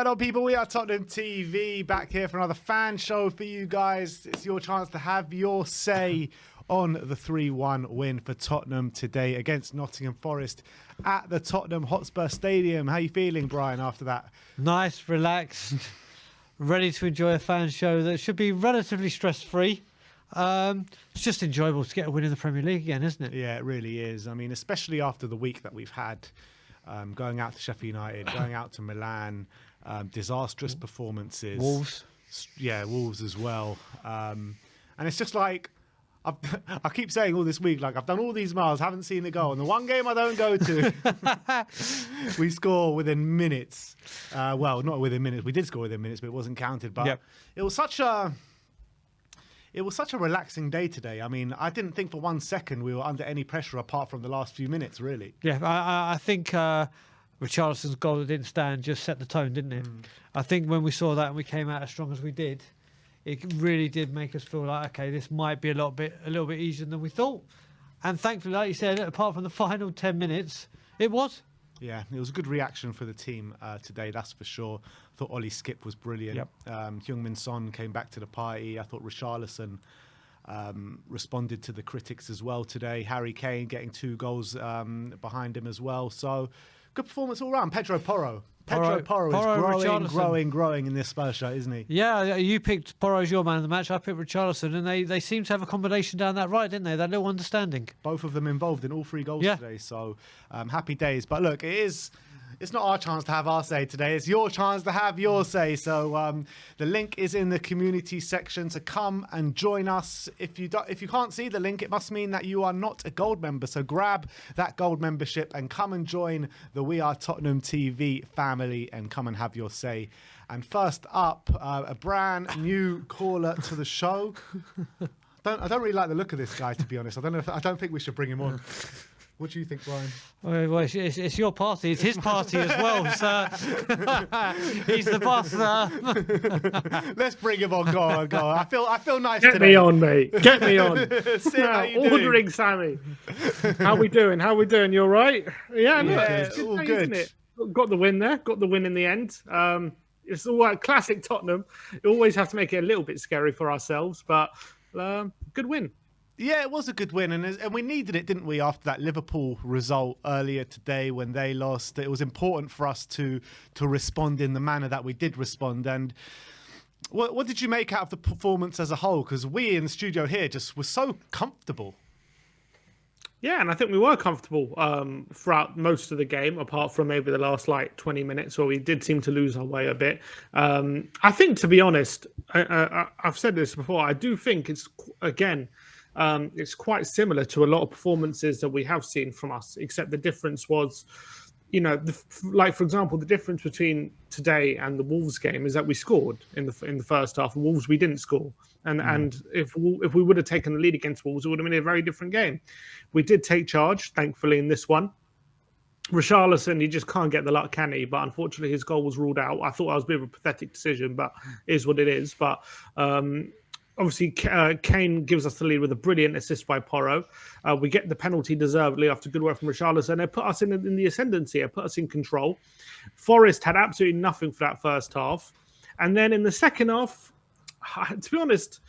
going on, people? We are Tottenham TV, back here for another fan show for you guys. It's your chance to have your say on the 3-1 win for Tottenham today against Nottingham Forest at the Tottenham Hotspur Stadium. How are you feeling, Brian, after that? Nice, relaxed, ready to enjoy a fan show that should be relatively stress-free. It's just enjoyable to get a win in the Premier League again, isn't it? Yeah, it really is. I mean, especially after the week that we've had, going out to Sheffield United, going out to Milan, disastrous performances. Wolves. Yeah, Wolves as well. And it's just like, I keep saying all this week, like, I've done all these miles, haven't seen a goal. And the one game I don't go to, we score within minutes. Well, not within minutes. We did score within minutes, but it wasn't counted. But it was such a relaxing day today. I mean, I didn't think for 1 second we were under any pressure apart from the last few minutes, really. Yeah, I think Richarlison's goal that didn't stand just set the tone, didn't it? I think when we saw that and we came out as strong as we did, it really did make us feel like, okay, this might be a little bit easier than we thought. And thankfully, like you said, apart from the final 10 minutes, it was. Yeah, it was a good reaction for the team today, that's for sure. I thought Ollie Skip was brilliant. Yep. Heung-min Son came back to the party. I thought Richarlison responded to the critics as well today. Harry Kane getting 2 goals behind him as well. So good performance all round. Pedro Porro is growing in this Spurs show, isn't he? Yeah, you picked Porro as your man of the match. I picked Richarlison, and they seem to have a combination down that right, didn't they? That little understanding. Both of them involved in all 3 goals today, so happy days. But look, it's not our chance to have our say today. It's your chance to have your say. So the link is in the community section to come and join us. If you can't see the link, it must mean that you are not a gold member. So grab that gold membership and come and join the We Are Tottenham TV family and come and have your say. And first up, a brand new caller to the show. I don't really like the look of this guy, to be honest. I don't think we should bring him on. What do you think, Brian? Well, it's your party. It's his party as well. So he's the boss. Let's bring him on. Go on. I feel nice today. Get me on, mate. Get me on. Ordering Sammy. How we doing? You all right? Yeah, it's all day, good. Isn't it? Got the win there. Got the win in the end. It's all right. Classic Tottenham. You always have to make it a little bit scary for ourselves, but good win. Yeah, it was a good win, and we needed it, didn't we, after that Liverpool result earlier today when they lost. It was important for us to respond in the manner that we did respond. And what did you make out of the performance as a whole? Because we in the studio here just were so comfortable. Yeah, and I think we were comfortable throughout most of the game, apart from maybe the last 20 minutes where we did seem to lose our way a bit. I think, to be honest, I've said this before, I do think it's quite similar to a lot of performances that we have seen from us, except the difference was, for example, the difference between today and the Wolves game is that we scored in the first half. Wolves, we didn't score. And if we would have taken the lead against Wolves, it would have been a very different game. We did take charge, thankfully, in this one. Richarlison, he just can't get the luck, can he? But unfortunately, his goal was ruled out. I thought that was a bit of a pathetic decision, but it is what it is. But obviously, Kane gives us the lead with a brilliant assist by Porro. We get the penalty deservedly after good work from Richarlison. They put us in the ascendancy. They put us in control. Forest had absolutely nothing for that first half. And then in the second half, to be honest,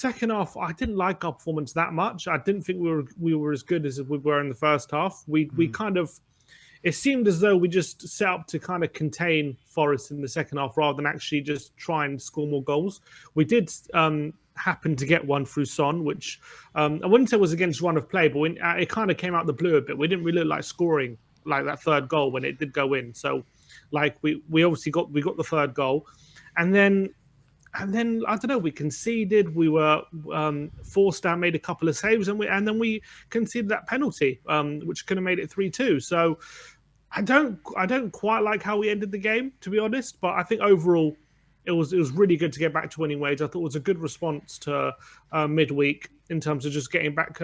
I didn't like our performance that much. I didn't think we were as good as we were in the first half. We kind of... It seemed as though we just set up to kind of contain Forest in the second half rather than actually just try and score more goals. We did happen to get one through Son, which I wouldn't say was against run of play, but it kind of came out the blue a bit. We didn't really look like scoring like that third goal when it did go in. So, we obviously got the third goal, and then I don't know. We conceded. We were forced down, made a couple of saves, and then we conceded that penalty, which could have made it 3-2. So I don't quite like how we ended the game, to be honest. But I think overall, it was really good to get back to winning ways. I thought it was a good response to midweek in terms of just getting back,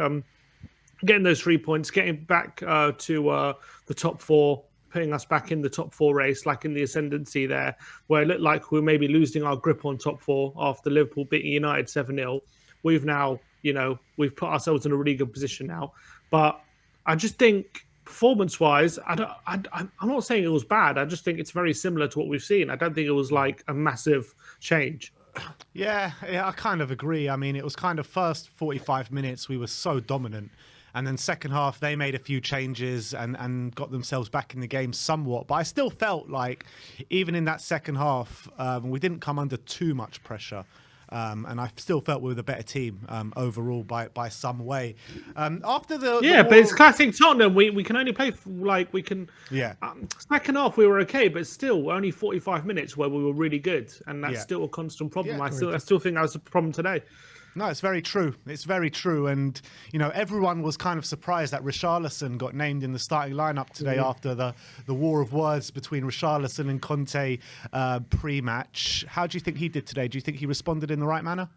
getting those 3 points, getting back to the top 4. Putting us back in the top 4 race, like in the ascendancy there, where it looked like we were maybe losing our grip on top 4 after Liverpool beating United 7-0. We've now, we've put ourselves in a really good position now. But I just think performance-wise, I'm not saying it was bad. I just think it's very similar to what we've seen. I don't think it was like a massive change. Yeah, I kind of agree. I mean, it was kind of first 45 minutes we were so dominant, and then second half they made a few changes and got themselves back in the game somewhat. But I still felt like even in that second half, we didn't come under too much pressure. And I still felt we were the better team overall by some way. After the but it's classic Tottenham. We can only play second half we were okay, but still only 45 minutes where we were really good, and that's still a constant problem. I still think that was a problem today. No, it's very true. It's very true. And, everyone was kind of surprised that Richarlison got named in the starting lineup today after the war of words between Richarlison and Conte pre-match. How do you think he did today? Do you think he responded in the right manner?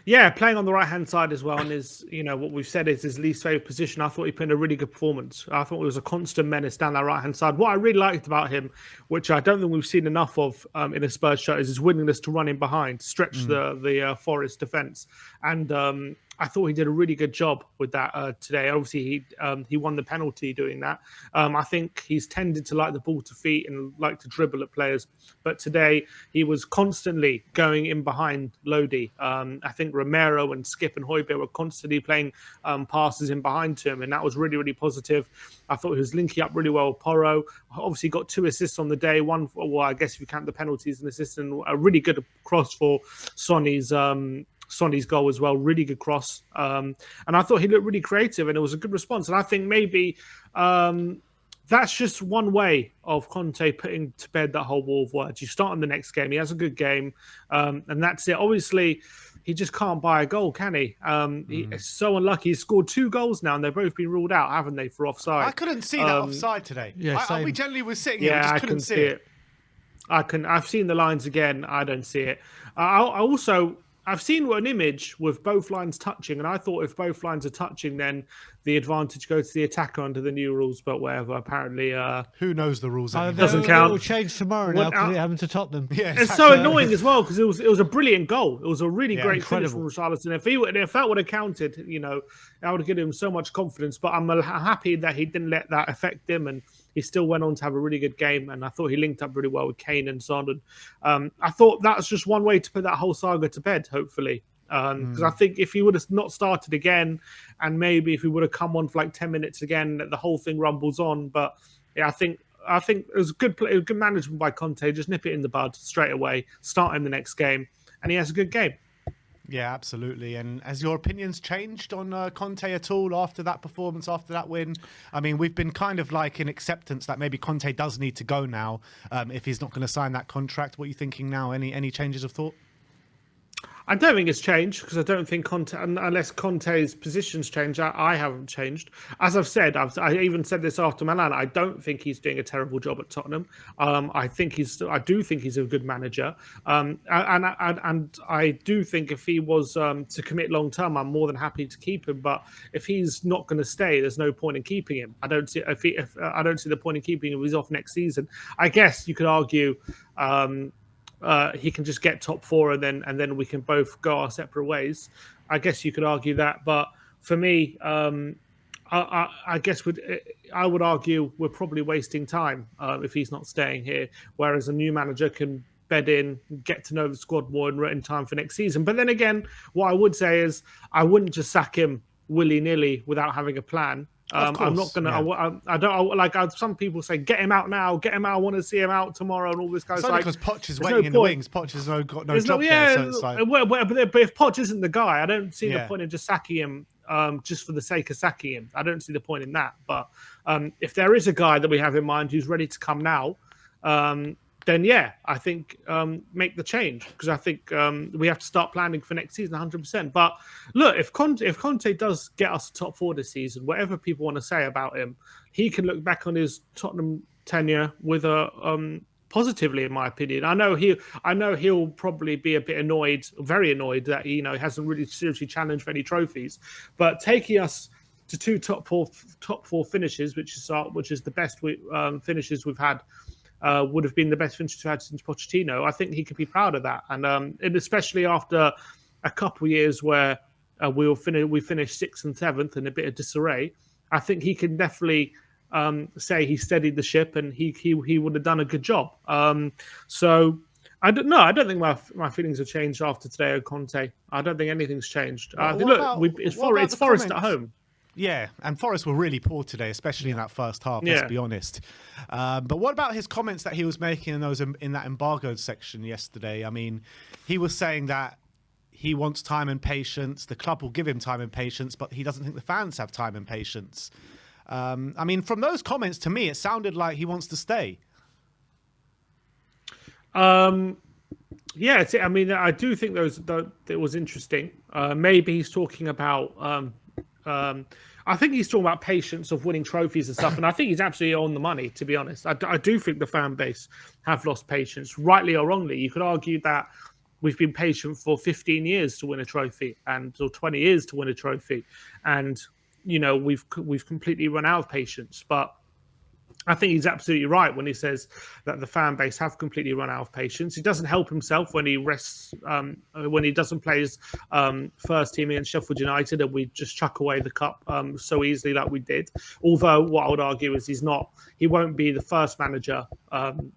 Yeah, playing on the right-hand side as well, and what we've said is his least favourite position. I thought he put in a really good performance. I thought it was a constant menace down that right-hand side. What I really liked about him, which I don't think we've seen enough of in a Spurs shirt, is his willingness to run in behind, stretch the Forest defence. And I thought he did a really good job with that today. Obviously, he won the penalty doing that. I think he's tended to like the ball to feet and like to dribble at players. But today, he was constantly going in behind Lodi. I think Romero and Skip and Højbjerg were constantly playing passes in behind to him, and that was really, really positive. I thought he was linking up really well with Porro. Obviously, got 2 assists on the day. One, I guess if you count the penalties, an assist and a really good cross for Sonny's goal as well, really good cross. And I thought he looked really creative and it was a good response. And I think maybe that's just one way of Conte putting to bed that whole war of words. You start in the next game, he has a good game, and that's it. Obviously, he just can't buy a goal, can he? He's so unlucky. He's scored 2 goals now and they've both been ruled out, haven't they, for offside? I couldn't see that offside today. Yeah, we generally were sitting here, we just couldn't see it. I've seen the lines again. I don't see it. I've seen an image with both lines touching, and I thought if both lines are touching, then the advantage goes to the attacker under the new rules. But whatever, apparently, who knows the rules? Doesn't count. It will change tomorrow now because it happened to Tottenham. Yeah, exactly. It's so annoying as well because it was a brilliant goal. It was a really great finish from Richarlison. If that would have counted, I would have given him so much confidence. But I'm happy that he didn't let that affect him, and he still went on to have a really good game. And I thought he linked up really well with Kane and Son. And I thought that's just one way to put that whole saga to bed, hopefully. Because I think if he would have not started again, and maybe if he would have come on for like 10 minutes again, the whole thing rumbles on. But yeah, I think it was good management by Conte. Just nip it in the bud straight away, start him the next game, and he has a good game. Yeah, absolutely. And has your opinions changed on Conte at all after that performance, after that win? I mean, we've been kind of like in acceptance that maybe Conte does need to go now if he's not going to sign that contract. What are you thinking now? Any changes of thought? I don't think it's changed because I don't think Conte, unless Conte's positions change, I haven't changed. As I've said, I even said this after Milan. I don't think he's doing a terrible job at Tottenham. I do think he's a good manager, and I do think if he was to commit long term, I'm more than happy to keep him. But if he's not going to stay, there's no point in keeping him. I don't see the point in keeping him if he's off next season. I guess you could argue. He can just get top 4 and then we can both go our separate ways. I guess you could argue that, but for me, I guess I would argue we're probably wasting time if he's not staying here. Whereas a new manager can bed in, get to know the squad more in time for next season. But then again, what I would say is I wouldn't just sack him willy-nilly without having a plan. I'm not gonna. Yeah. I don't like. Some people say, "Get him out now. Get him out. I want to see him out tomorrow." And all this kind of stuff. Because Poch is waiting in the wings. Poch has got no job there. So it's like... but if Poch isn't the guy, I don't see the point in just sacking him just for the sake of sacking him. I don't see the point in that. But if there is a guy that we have in mind who's ready to come now, then yeah, I think make the change because I think we have to start planning for next season 100%. But look, if Conte does get us to top 4 this season, whatever people want to say about him, he can look back on his Tottenham tenure with a positively, in my opinion. I know he'll probably be a bit annoyed, very annoyed that he hasn't really seriously challenged for any trophies, but taking us to 2 top four finishes, which is the best finishes we've had. Would have been the best finish we've had since Pochettino. I think he could be proud of that, and especially after a couple of years where we finished 6th and 7th in a bit of disarray. I think he can definitely say he steadied the ship and he would have done a good job. So I don't know. I don't think my feelings have changed after today on Conte. I don't think anything's changed. It's Forest at home. Yeah, and Forest were really poor today, especially in that first half, let's be honest. But what about his comments that he was making in that embargoed section yesterday? I mean, he was saying that he wants time and patience. The club will give him time and patience, but he doesn't think the fans have time and patience. I mean, from those comments, to me, it sounded like he wants to stay. Yeah, I mean, I do think it was interesting. Maybe he's talking about... I think he's talking about patience of winning trophies and stuff, and I think he's absolutely on the money, to be honest. I do think the fan base have lost patience, rightly or wrongly. You could argue that we've been patient for 15 years to win a trophy, or 20 years to win a trophy, and we've completely run out of patience. But I think he's absolutely right when he says that the fan base have completely run out of patience. He doesn't help himself when he rests, when he doesn't play his first team against Sheffield United, and we just chuck away the cup so easily like we did. Although what I would argue is he won't be the first manager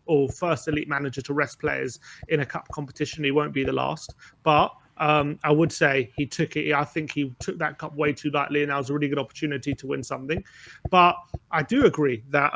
or first elite manager to rest players in a cup competition. He won't be the last, but I would say he took it. I think he took that cup way too lightly, and that was a really good opportunity to win something. But I do agree that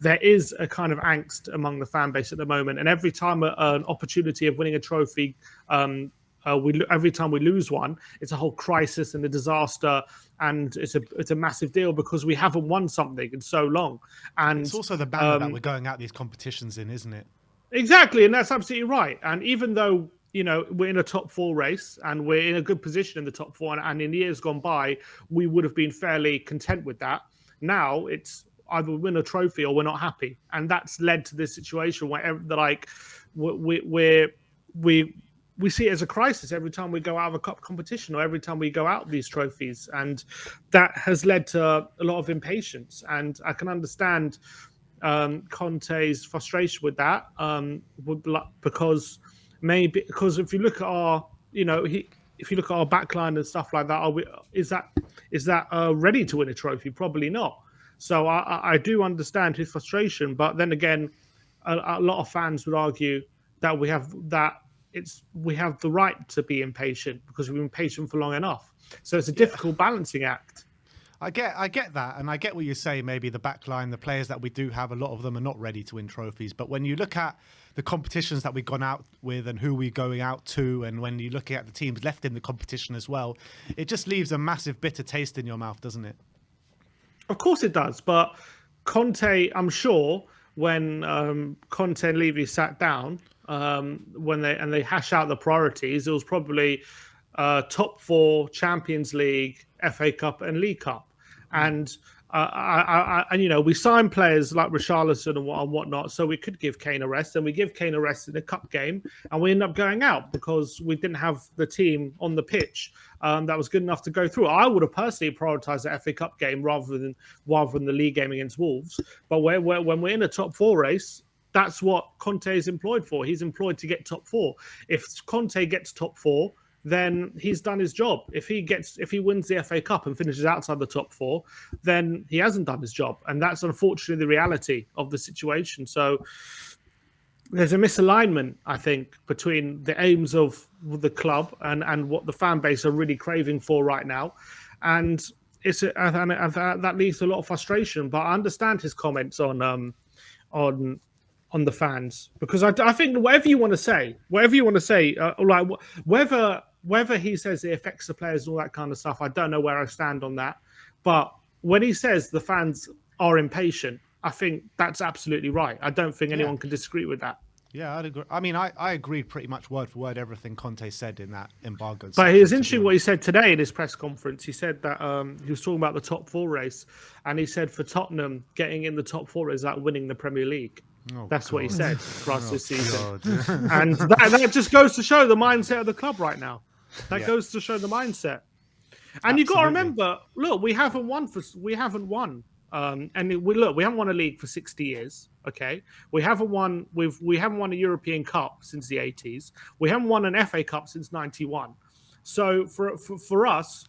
there is a kind of angst among the fan base at the moment, and every time an opportunity of winning a trophy, every time we lose one, it's a whole crisis and a disaster, and it's a massive deal because we haven't won something in so long. And it's also the banner that we're going out these competitions in, isn't it? Exactly, and that's absolutely right. And even though we're in a top 4 race and we're in a good position in the top 4, and in years gone by, we would have been fairly content with that. Now it's either we win a trophy or we're not happy, and that's led to this situation where we see it as a crisis every time we go out of a cup competition or every time we go out of these trophies, and that has led to a lot of impatience. And I can understand Conte's frustration with that, because if you look at our, if you look at our backline and stuff like that, is that ready to win a trophy? Probably not. So I do understand his frustration, but then again, a lot of fans would argue that we have the right to be impatient because we've been patient for long enough. So it's a difficult balancing act. I get that, and I get what you say. Maybe the backline, the players that we do have, a lot of them are not ready to win trophies. But when you look at the competitions that we've gone out with and who we're going out to, and when you're looking at the teams left in the competition as well, it just leaves a massive bitter taste in your mouth, doesn't it? Of course it does. But Conte, I'm sure, when Conte and Levy sat down, when they hash out the priorities, it was probably top 4, Champions League, FA Cup, and League Cup. And we sign players like Richarlison and whatnot, so we could give Kane a rest, and we give Kane a rest in a cup game, and we end up going out because we didn't have the team on the pitch that was good enough to go through. I would have personally prioritized the FA Cup game rather than the league game against Wolves. But when we're in a top 4 race, that's what Conte is employed for. He's employed to get top 4. If Conte gets top 4, then he's done his job. If he wins the FA Cup and finishes outside the top 4, then he hasn't done his job. And that's unfortunately the reality of the situation. So there's a misalignment, I think, between the aims of the club and what the fan base are really craving for right now. And that leads to a lot of frustration. But I understand his comments on the fans, because I think whatever you want to say, like whether he says it affects the players and all that kind of stuff, I don't know where I stand on that. But when he says the fans are impatient, I think that's absolutely right. I don't think anyone can disagree with that. Yeah, I'd agree. I mean, I agreed pretty much word for word everything Conte said in that embargo. But it was interesting what he said today in his press conference. He said that he was talking about the top 4 race, and he said for Tottenham, getting in the top 4 is like winning the Premier League. That's what he said for us this season. And that just goes to show the mindset of the club right now. That goes to show the mindset. And you've got to remember, look, we haven't won. We haven't won a league for 60 years. Okay, we haven't won a European Cup since the 80s. We haven't won an FA Cup since 91. So for us,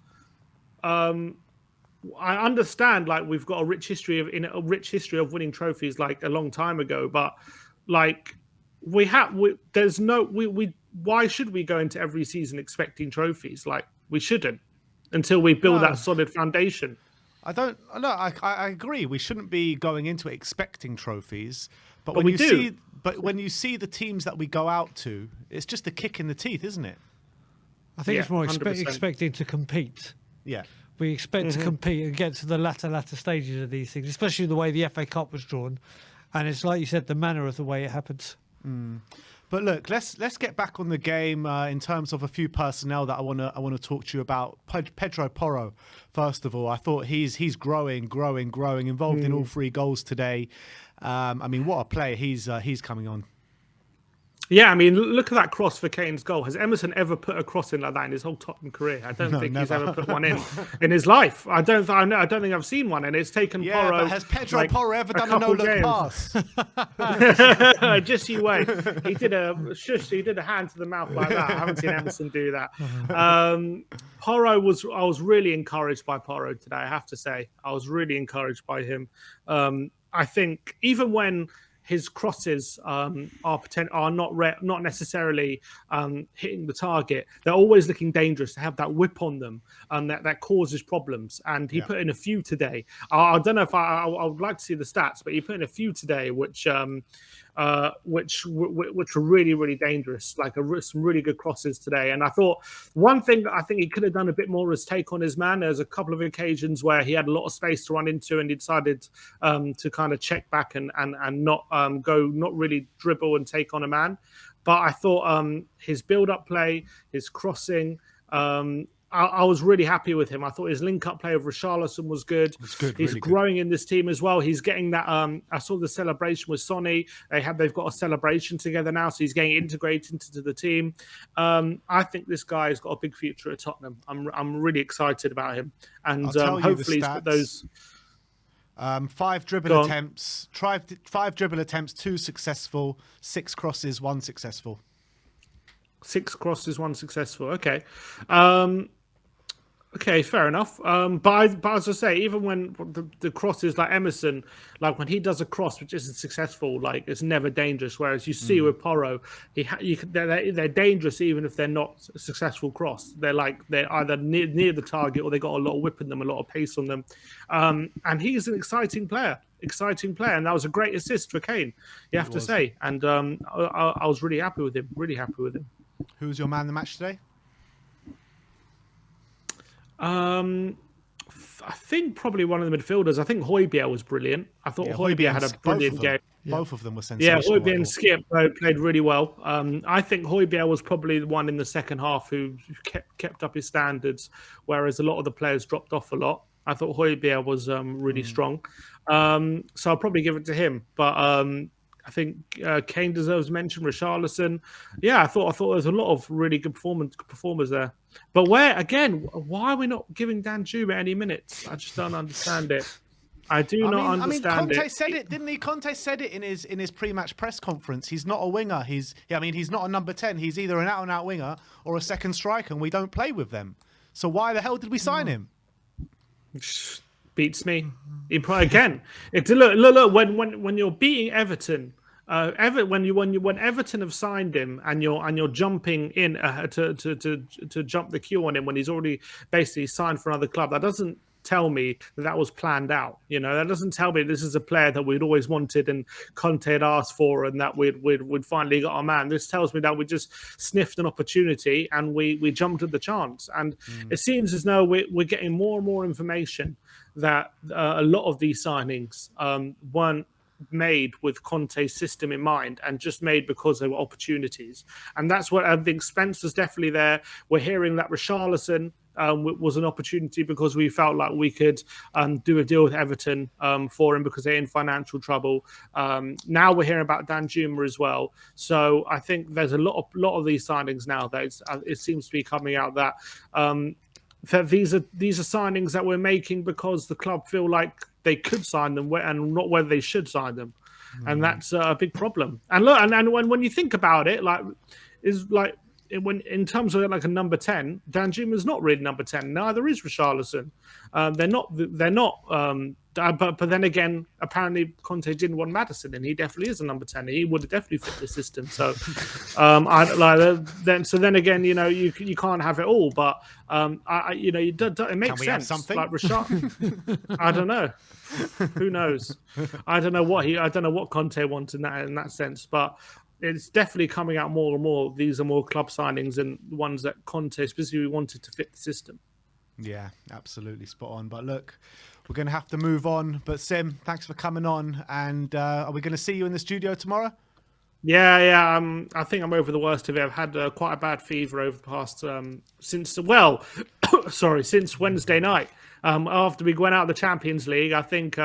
I understand like we've got a rich history of winning trophies like a long time ago, but like there's no we why should we go into every season expecting trophies? Like we shouldn't until we build No. that solid foundation. I agree. We shouldn't be going into it expecting trophies, but we do. when you see the teams that we go out to, it's just a kick in the teeth, isn't it? I think it's more 100%. expecting to compete. Yeah. We expect to compete and get to the latter stages of these things, especially the way the FA Cup was drawn. And it's like you said, the manner of the way it happens. But look, let's get back on the game in terms of a few personnel that I want to talk to you about. Pedro Porro, first of all, I thought he's growing, involved in all 3 goals today. I mean, what a player he's coming on. Yeah, I mean, look at that cross for Kane's goal. Has Emerson ever put a cross in like that in his whole Tottenham career? I don't think he's ever put one in his life. I don't think I've seen one, and it's taken Porro. But has Pedro Porro ever done a no-look pass? Just you wait. He did a hand to the mouth like that. I haven't seen Emerson do that. I was really encouraged by Porro today. I have to say, I was really encouraged by him. I think even when his crosses are not necessarily hitting the target, they're always looking dangerous. They have that whip on them, that causes problems. And he put in a few today. I don't know if I would like to see the stats, but he put in a few today, which were really, really dangerous. Like some really good crosses today. And I thought one thing that I think he could have done a bit more is take on his man. There's a couple of occasions where he had a lot of space to run into, and he decided to kind of check back and not really dribble and take on a man. But I thought his build-up play, his crossing, I was really happy with him. I thought his link-up play with Richarlison was good. He's really growing in this team as well. He's getting that. I saw the celebration with Sonny. They've got a celebration together now, so he's getting integrated into the team. I think this guy's got a big future at Tottenham. I'm really excited about him, and hopefully he's got those. 5 dribble attempts. 5 dribble attempts, 2 successful. 6 crosses, 1 successful. 6 crosses, 1 successful. Okay. Okay, fair enough. But as I say, even when the crosses like Emerson, like when he does a cross which isn't successful, like it's never dangerous. Whereas you see with Porro, they're dangerous even if they're not a successful cross. They're either near the target or they got a lot of whip in them, a lot of pace on them. And he's an exciting player, and that was a great assist for Kane. You have to say, and I was really happy with him. Who was your man of the match today? I think probably one of the midfielders. I think Højbjerg was brilliant. I thought Højbjerg had a brilliant game. Both of them were sensational. Yeah, Højbjerg and Skip played really well. I think Højbjerg was probably the one in the second half who kept up his standards, whereas a lot of the players dropped off a lot. I thought Højbjerg was really strong. So I'll probably give it to him. But I think Kane deserves mention. Richarlison, yeah, I thought there was a lot of really good performers there. But why are we not giving Danjuma any minutes? I just don't understand it. I not understand Conte said it, didn't he? Conte said it in his pre-match press conference. He's not a winger. He's not a number 10. He's either an out-and-out winger or a second striker, and we don't play with them. So why the hell did we sign him? Beats me. Again, look. When you're beating Everton, when Everton have signed him and you're jumping in to jump the queue on him when he's already basically signed for another club, that doesn't tell me that was planned out. That doesn't tell me this is a player that we'd always wanted and Conte had asked for, and that we'd finally got our man. This tells me that we just sniffed an opportunity and we jumped at the chance. And it seems as though we're getting more and more information that a lot of these signings weren't made with Conte's system in mind and just made because they were opportunities. And that's what I think. Spencer's definitely there. We're hearing that Richarlison was an opportunity because we felt like we could do a deal with Everton for him because they're in financial trouble. Now we're hearing about Danjuma as well. So I think there's a lot of these signings now that it seems to be coming out that these are signings that we're making because the club feel like they could sign them and not whether they should sign them, and that's a big problem. And look, and when you think about it, when in terms of like a number 10, Danjuma's not really number 10. Neither is Richarlison. They're not. They're not. But then again, apparently Conte didn't want Maddison, and he definitely is a number 10. He would have definitely fit the system. So, then again, you can't have it all. But it makes we sense. have something? Like Richard, I don't know. Who knows? I don't know what Conte wants in that sense, but it's definitely coming out more and more. These are more club signings and ones that Conte specifically wanted to fit the system. Yeah, absolutely spot on. But look, we're going to have to move on. But Sim, thanks for coming on. And are we going to see you in the studio tomorrow? Yeah. I think I'm over the worst of it. I've had quite a bad fever over the past since Wednesday night. After we went out of the Champions League, I think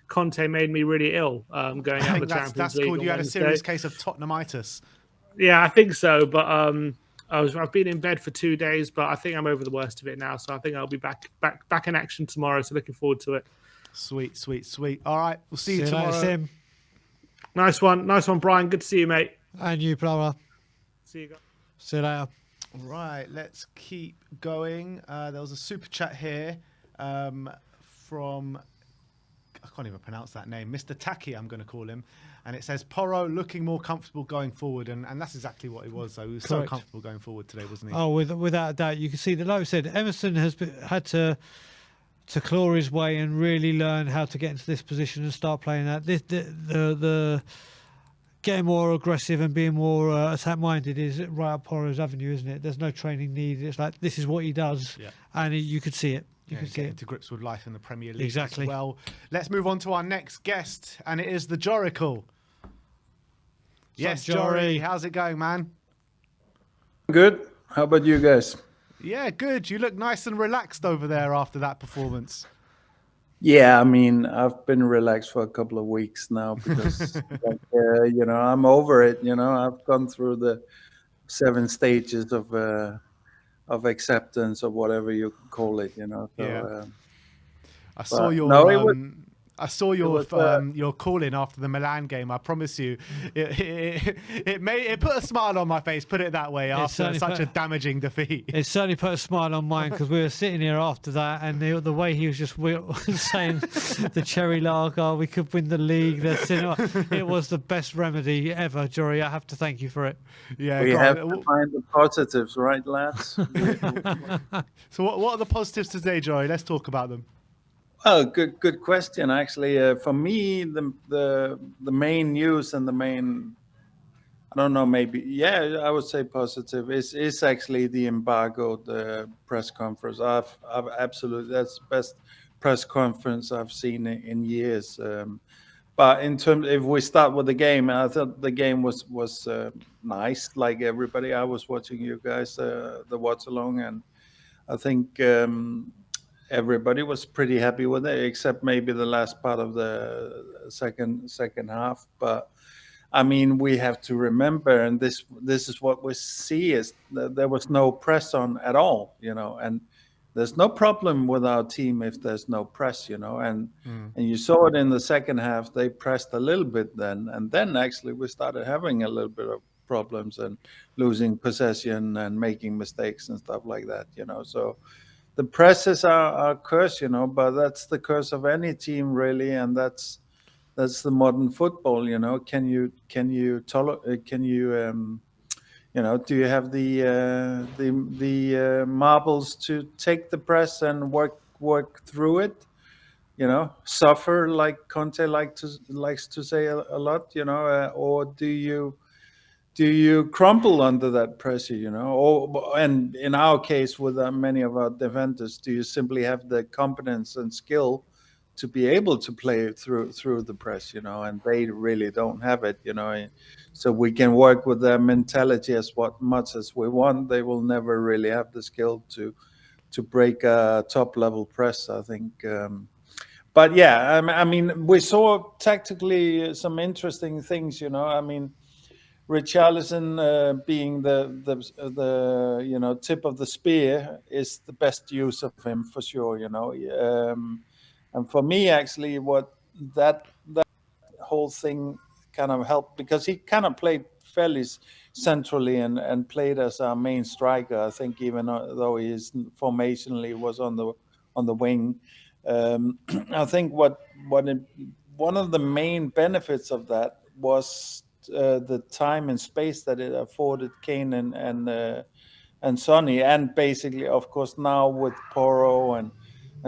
Conte made me really ill going out of the Champions League. That's called you had a serious case of Tottenhamitis. Yeah, I think so. But I've been in bed for 2 days, but I think I'm over the worst of it now. So I think I'll be back in action tomorrow. So looking forward to it. Sweet. All right, we'll see you tomorrow. Later, Sim. Nice one, Brian. Good to see you, mate. And you, Plumber. See you guys. See you later. Right, let's keep going. There was a super chat here from, I can't even pronounce that name, Mr. Taki, I'm going to call him. And it says, Porro looking more comfortable going forward. And that's exactly what he was. So he was Correct. so comfortable going forward today, wasn't he? Oh, without a doubt. You can see that, like we said, Emerson has had to claw his way and really learn how to get into this position and start playing that. The getting more aggressive and being more attack-minded is right up Porro's avenue, isn't it? There's no training needed. It's like this is what he does, and you could see it. You can get into grips with life in the Premier League. Exactly. As well, let's move on to our next guest, and it is the Jorical. Yes, Jory, how's it going, man? Good. How about you guys? Yeah, good. You look nice and relaxed over there after that performance. Yeah, I mean, I've been relaxed for a couple of weeks now because, I'm over it. I've gone through the 7 stages of acceptance or whatever you call it. So, yeah. I saw your call-in after the Milan game. I promise you, it put a smile on my face. Put it that way after such a damaging defeat. It certainly put a smile on mine because we were sitting here after that, and the way he was just saying the cherry lager, we could win the league. It was the best remedy ever, Jory. I have to thank you for it. Yeah, we have to find the positives, right, lads? So, what are the positives today, Jory? Let's talk about them. Oh, good question. Actually, for me, the main news and the main, I don't know, maybe, I would say positive is actually the embargo, the press conference. I've absolutely, that's the best press conference I've seen in years. But in terms, if we start with the game, I thought the game was nice. Like everybody, I was watching you guys the watch along, and I think. Everybody was pretty happy with it, except maybe the last part of the second half. But I mean, we have to remember, and this is what we see is that there was no press on at all, and there's no problem with our team if there's no press, and you saw it in the second half. They pressed a little bit then, and then actually we started having a little bit of problems and losing possession and making mistakes and stuff like that, so. The press is our curse, but that's the curse of any team, really, and that's the modern football, Can you tolerate? Can you, do you have the marbles to take the press and work through it? Suffer like Conte likes to say a lot, or do you crumble under that pressure, and in our case with many of our defenders, do you simply have the competence and skill to be able to play through the press, and they really don't have it, so we can work with their mentality as much as we want. They will never really have the skill to break a top level press, I think. But yeah, I mean, we saw tactically some interesting things, I mean, Richarlison being the tip of the spear is the best use of him for sure, and for me actually what that whole thing kind of helped, because he kind of played fairly centrally and played as our main striker. I think even though he is formationally was on the wing. I think one of the main benefits of that was the time and space that it afforded Kane and Sonny, and basically, of course, now with Porro and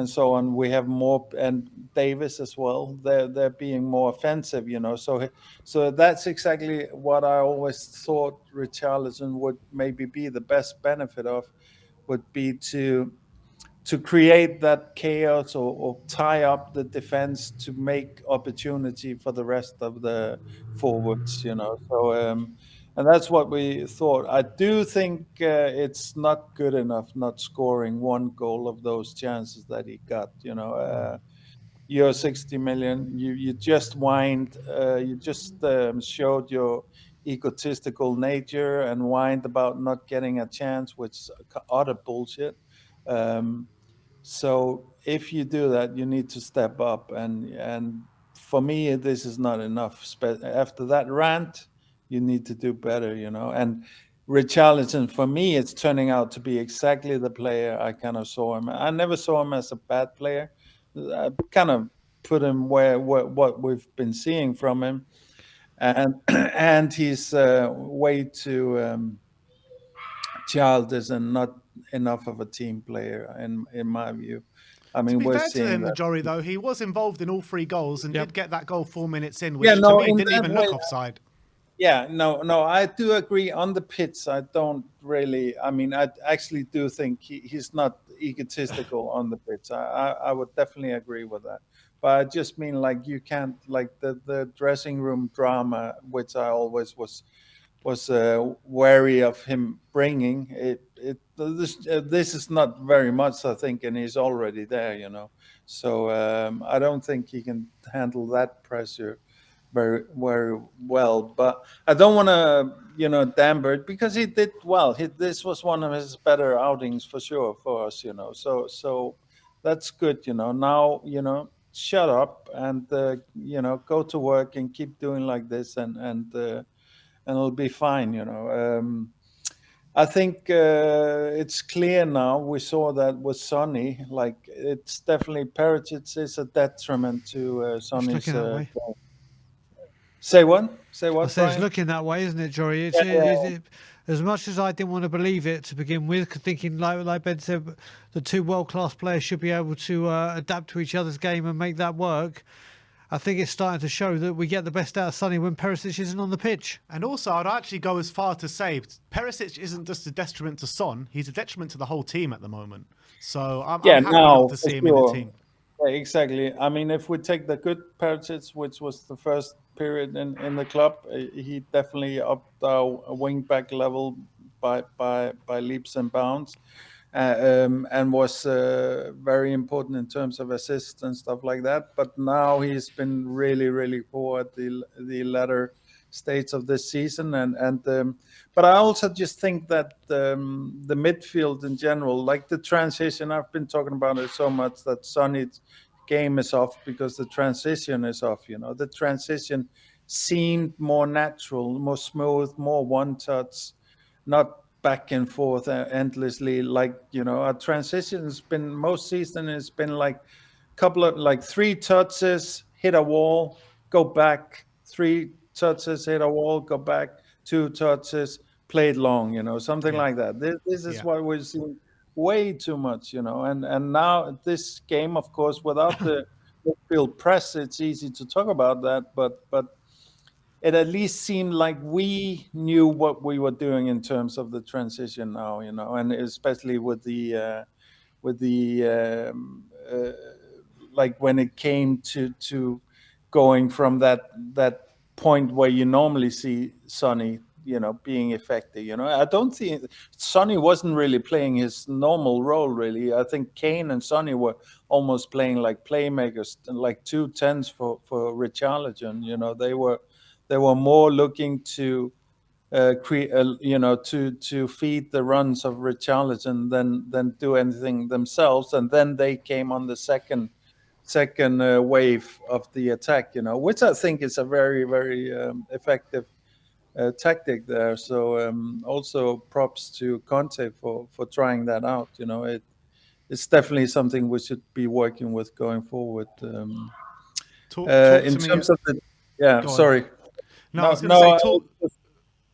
so on, we have more, and Davis as well. They're being more offensive, So that's exactly what I always thought Richarlison would maybe be the best benefit of, would be to create that chaos or tie up the defense to make opportunity for the rest of the forwards, So, and that's what we thought. I do think it's not good enough not scoring one goal of those chances that he got, You're 60 million. You just whined. You just showed your egotistical nature and whined about not getting a chance, which is utter bullshit. So if you do that, you need to step up, and for me, this is not enough. After that rant, you need to do better, And Richarlison, for me, it's turning out to be exactly the player I kind of saw him. I never saw him as a bad player. I kind of put him where what we've been seeing from him, and and he's way too childish and not enough of a team player in my view. I mean, To be we're fair to seeing him, that. Jory, though, he was involved in all 3 goals and Yep. did get that goal 4 minutes in, which Yeah, no, to me in didn't that even way, look offside. Yeah, no, I do agree on the pitch. I don't really. I mean, I actually do think he's not egotistical on the pitch. I would definitely agree with that. But I just mean, like, you can't, like, the dressing room drama, which I always was wary of him bringing it. This is not very much, I think, and he's already there, So I don't think he can handle that pressure very, very well. But I don't want to, damper it, because he did well. This was one of his better outings for sure for us, So that's good, Now, shut up and go to work and keep doing like this, and it'll be fine, I think it's clear now. We saw that with Sonny. Like, it's definitely Perisic is a detriment to It's Sonny's. looking that way. Say what? Say I what, say it's Brian? looking that way, isn't it, Jory? As much as I didn't want to believe it to begin with, thinking, like Ben said, the 2 world-class players should be able to adapt to each other's game and make that work. I think it's starting to show that we get the best out of Sonny when Perisic isn't on the pitch. And also, I'd actually go as far to say Perisic isn't just a detriment to Son; he's a detriment to the whole team at the moment. So I'm happy not to see him in the team. Yeah, exactly. I mean, if we take the good Perisic, which was the first period in the club, he definitely upped our wing back level by leaps and bounds, and was very important in terms of assists and stuff like that. But now he's been really, really poor at the latter states of this season, but I also just think that the midfield in general, like the transition, I've been talking about it so much, that Sonny's game is off because the transition is off. The transition seemed more natural, more smooth, more one touch, not back and forth endlessly. Like, our transition has been, most season has been like couple of, like, 3 touches, hit a wall, go back, 3 touches, hit a wall, go back, 2 touches, played long, something like that. This is what we're seeing way too much, and now this game, of course, without the midfield press, it's easy to talk about that, but it at least seemed like we knew what we were doing in terms of the transition now, and especially with the like, when it came to going from that point where you normally see Sonny, being effective. I don't think Sonny wasn't really playing his normal role, really. I think Kane and Sonny were almost playing like playmakers, like 2 10s for Richarlison. They were more looking to create, to feed the runs of Richarlison than do anything themselves. And then they came on the second wave of the attack, which I think is a very, very effective tactic there. So also props to Conte for trying that out. It's definitely something we should be working with going forward. Talk In to me. terms of the, yeah, Go on. sorry, No, I was going to no, say talk.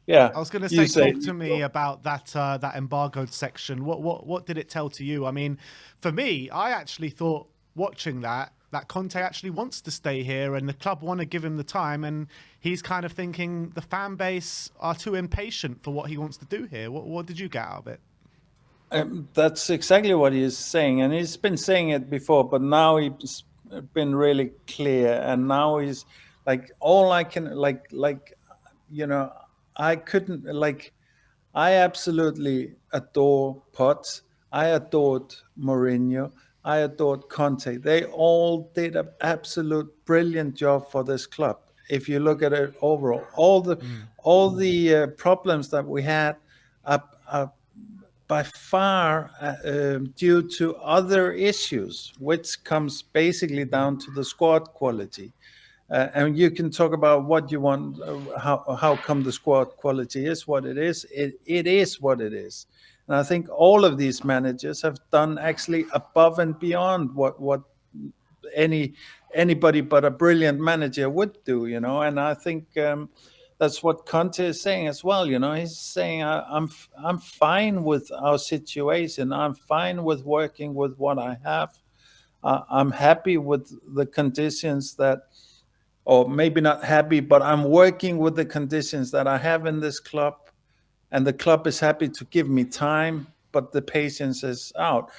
yeah, I was going to you say, say. talk to me about that embargoed section. What did it tell to you? I mean, for me, I actually thought watching that Conte actually wants to stay here, and the club want to give him the time, and he's kind of thinking the fan base are too impatient for what he wants to do here. What did you get out of it? That's exactly what he is saying, and he's been saying it before, but now he's been really clear, and now he's like, all I can I couldn't I absolutely adore Potts. I adored Mourinho. I adored Conte. They all did an absolute brilliant job for this club. If you look at it overall, all the problems that we had are by far due to other issues, which comes basically down to the squad quality. And you can talk about what you want, how come the squad quality is what it is. It is what it is. And I think all of these managers have done actually above and beyond what anybody but a brilliant manager would do, And I think that's what Conte is saying as well. He's saying I'm fine with our situation. I'm fine with working with what I have. I'm happy with the conditions that, or maybe not happy, but I'm working with the conditions that I have in this club, and the club is happy to give me time, but the patience is out.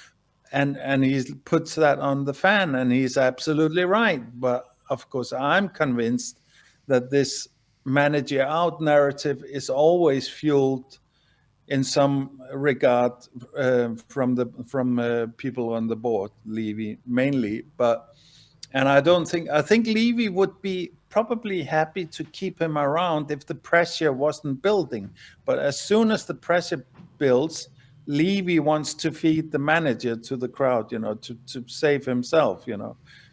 And he puts that on the fan, and he's absolutely right. But of course, I'm convinced that this manager out narrative is always fueled in some regard from people on the board, Levy mainly. And I think Levy would be probably happy to keep him around if the pressure wasn't building. But as soon as the pressure builds, Levy wants to feed the manager to the crowd, to save himself,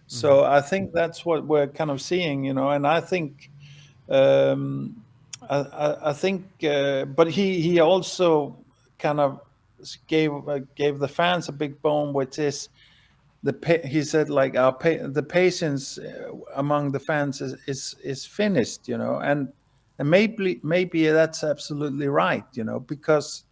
So I think that's what we're kind of seeing, and I think, I think, but he also kind of gave the fans a big bone, which is he said like the patience among the fans is finished, and maybe that's absolutely right, because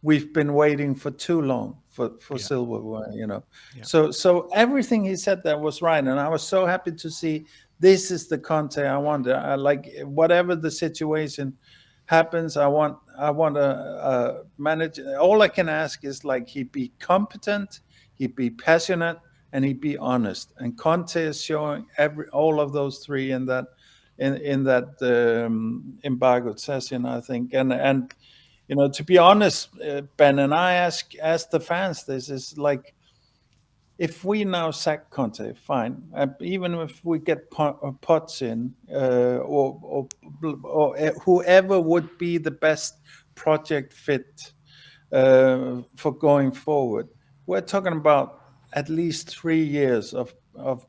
we've been waiting for too long for silverware, Yeah. So everything he said there was right, and I was so happy to see this is the Conte I wanted. I like whatever the situation happens. I want a manager. All I can ask is like he be competent, he be passionate, and he be honest. And Conte is showing all of those three in that embargoed session, I think. And to be honest, Ben, and I ask the fans, this is like, if we now sack Conte, fine. Even if we get Potts in, or whoever would be the best project fit for going forward, we're talking about at least 3 years of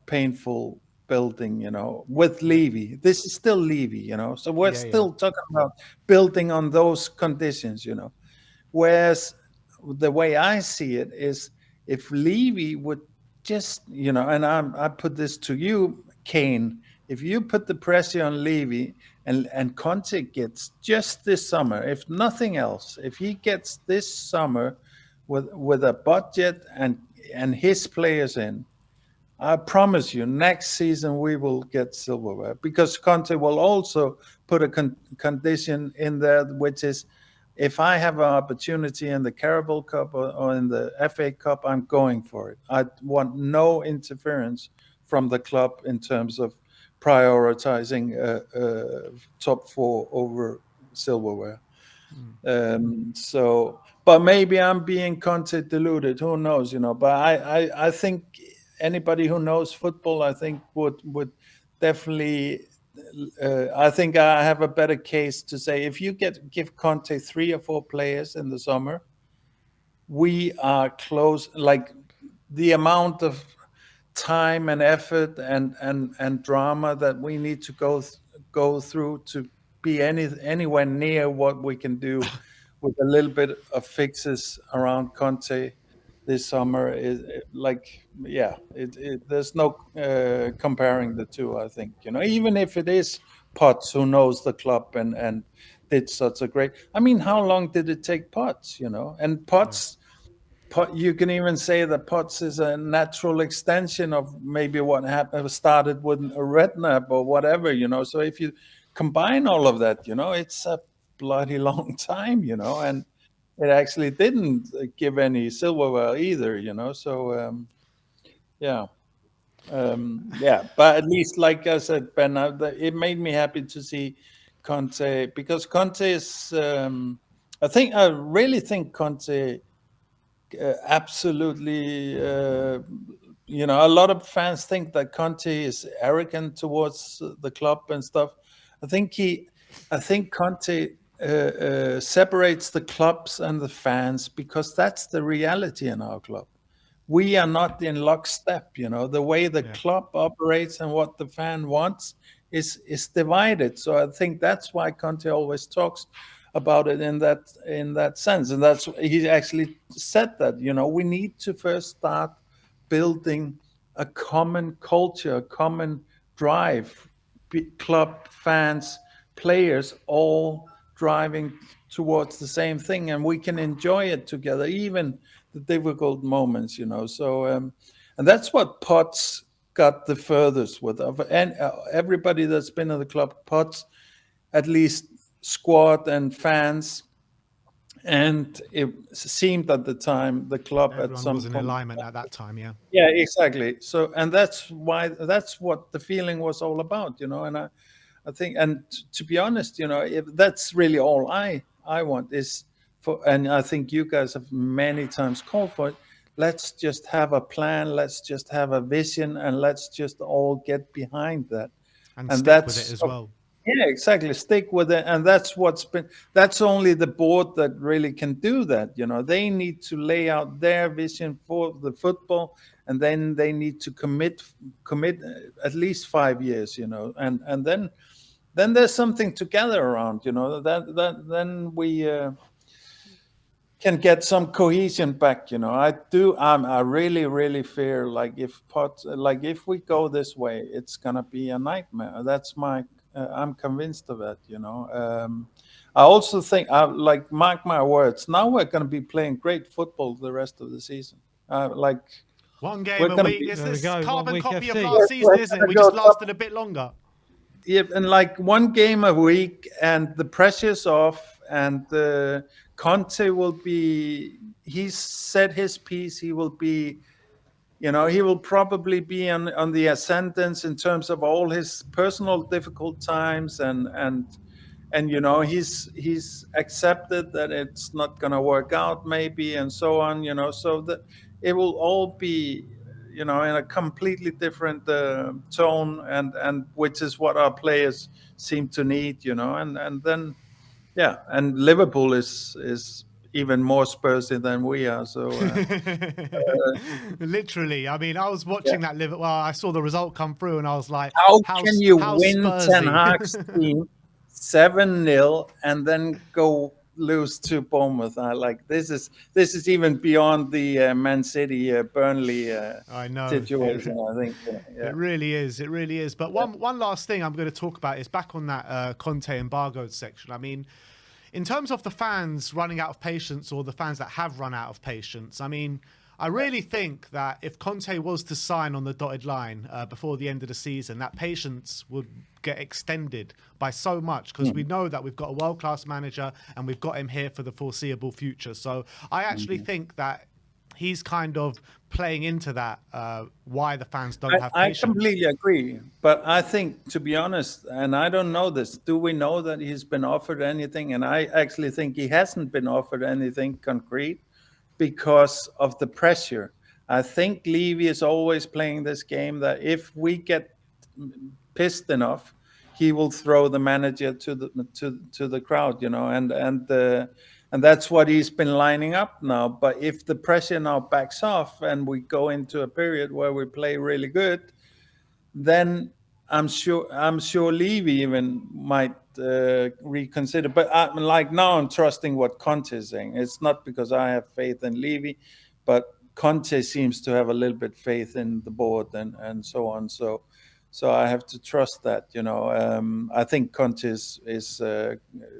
painful building, with Levy. This is still Levy, So we're still talking about building on those conditions, Whereas the way I see it is, if Levy would just, and I put this to you, Kane, if you put the pressure on Levy and Conte gets just this summer, if nothing else, if he gets this summer with a budget and his players in, I promise you, next season we will get silverware, because Conte will also put a condition in there, which is, if I have an opportunity in the Carabao Cup or in the FA Cup, I'm going for it. I want no interference from the club in terms of prioritizing top four over silverware. But maybe I'm being Conte deluded. Who knows? But I think anybody who knows football, I think would definitely. I think I have a better case to say, if you give Conte 3 or 4 players in the summer, we are close. Like, the amount of time and effort and drama that we need to go through to be anywhere near what we can do with a little bit of fixes around Conte this summer. There's no comparing the two. I think, even if it is Potts who knows the club and did such a great. I mean, how long did it take Potts? And Potts. You can even say that Potts is a natural extension of maybe what started with a Redknapp or whatever. So if you combine all of that, it's a bloody long time, and it actually didn't give any silverware either, So but at least, like I said, Ben, it made me happy to see Conte, because Conte is. I really think Conte. Absolutely. A lot of fans think that Conte is arrogant towards the club and stuff. I think Conte separates the clubs and the fans, because that's the reality in our club. We are not in lockstep. The way the club operates and what the fan wants is divided. So I think that's why Conte always talks about it in that sense, and that's he actually said that we need to first start building a common culture, a common drive, club, fans, players, all driving towards the same thing, and we can enjoy it together, even the difficult moments. So and that's what Potts got the furthest with, and everybody that's been in the club, Potts, at least squad and fans, and it seemed at the time the club Everyone at some was in point, alignment at that time. Yeah, exactly. So, and that's what the feeling was all about, and I think, and to be honest, if that's really all I want is and I think you guys have many times called for it. Let's just have a plan. Let's just have a vision, and let's just all get behind that, and stick with it as well. Yeah, exactly. Stick with it. And that's only the board that really can do that. They need to lay out their vision for the football, and then they need to commit at least 5 years, and then there's something to gather around, then we can get some cohesion back. I really, really fear, if we go this way, it's going to be a nightmare. That's I'm convinced of it. I also think, mark my words, now we're going to be playing great football the rest of the season. One game a week. It's this carbon copy of last FC. season, isn't it? We just lasted a bit longer. Yeah, and one game a week, and the pressure's off, and Conte will be. He's said his piece. He will be. He will probably be on the ascendance in terms of all his personal difficult times, and he's accepted that it's not going to work out, maybe, and so on. So that it will all be, in a completely different tone, and which is what our players seem to need. And then and Liverpool is even more Spursy than we are. So literally, I mean, I was watching that Liverpool. Well, I saw the result come through, and I was like, "How can you win Spursy? Ten Hag's team 7-0 and then go lose to Bournemouth?" This is even beyond the Man City Burnley I know situation. I think it really is. It really is. But one last thing I'm going to talk about is back on that Conte embargoed section. I mean, in terms of the fans running out of patience, or the fans that have run out of patience, I mean, I really think that if Conte was to sign on the dotted line before the end of the season, that patience would get extended by so much, because we know that we've got a world-class manager and we've got him here for the foreseeable future. So I actually think that he's kind of playing into that, why the fans don't have patience. I completely agree. But I think, to be honest, and I don't know this, do we know that he's been offered anything? And I actually think he hasn't been offered anything concrete because of the pressure. I think Levy is always playing this game that if we get pissed enough, he will throw the manager to the crowd, and that's what he's been lining up now. But if the pressure now backs off and we go into a period where we play really good, then I'm sure Levy even might reconsider. But like now, I'm trusting what Conte is saying. It's not because I have faith in Levy, but Conte seems to have a little bit faith in the board and so on. So I have to trust that. I think Conte is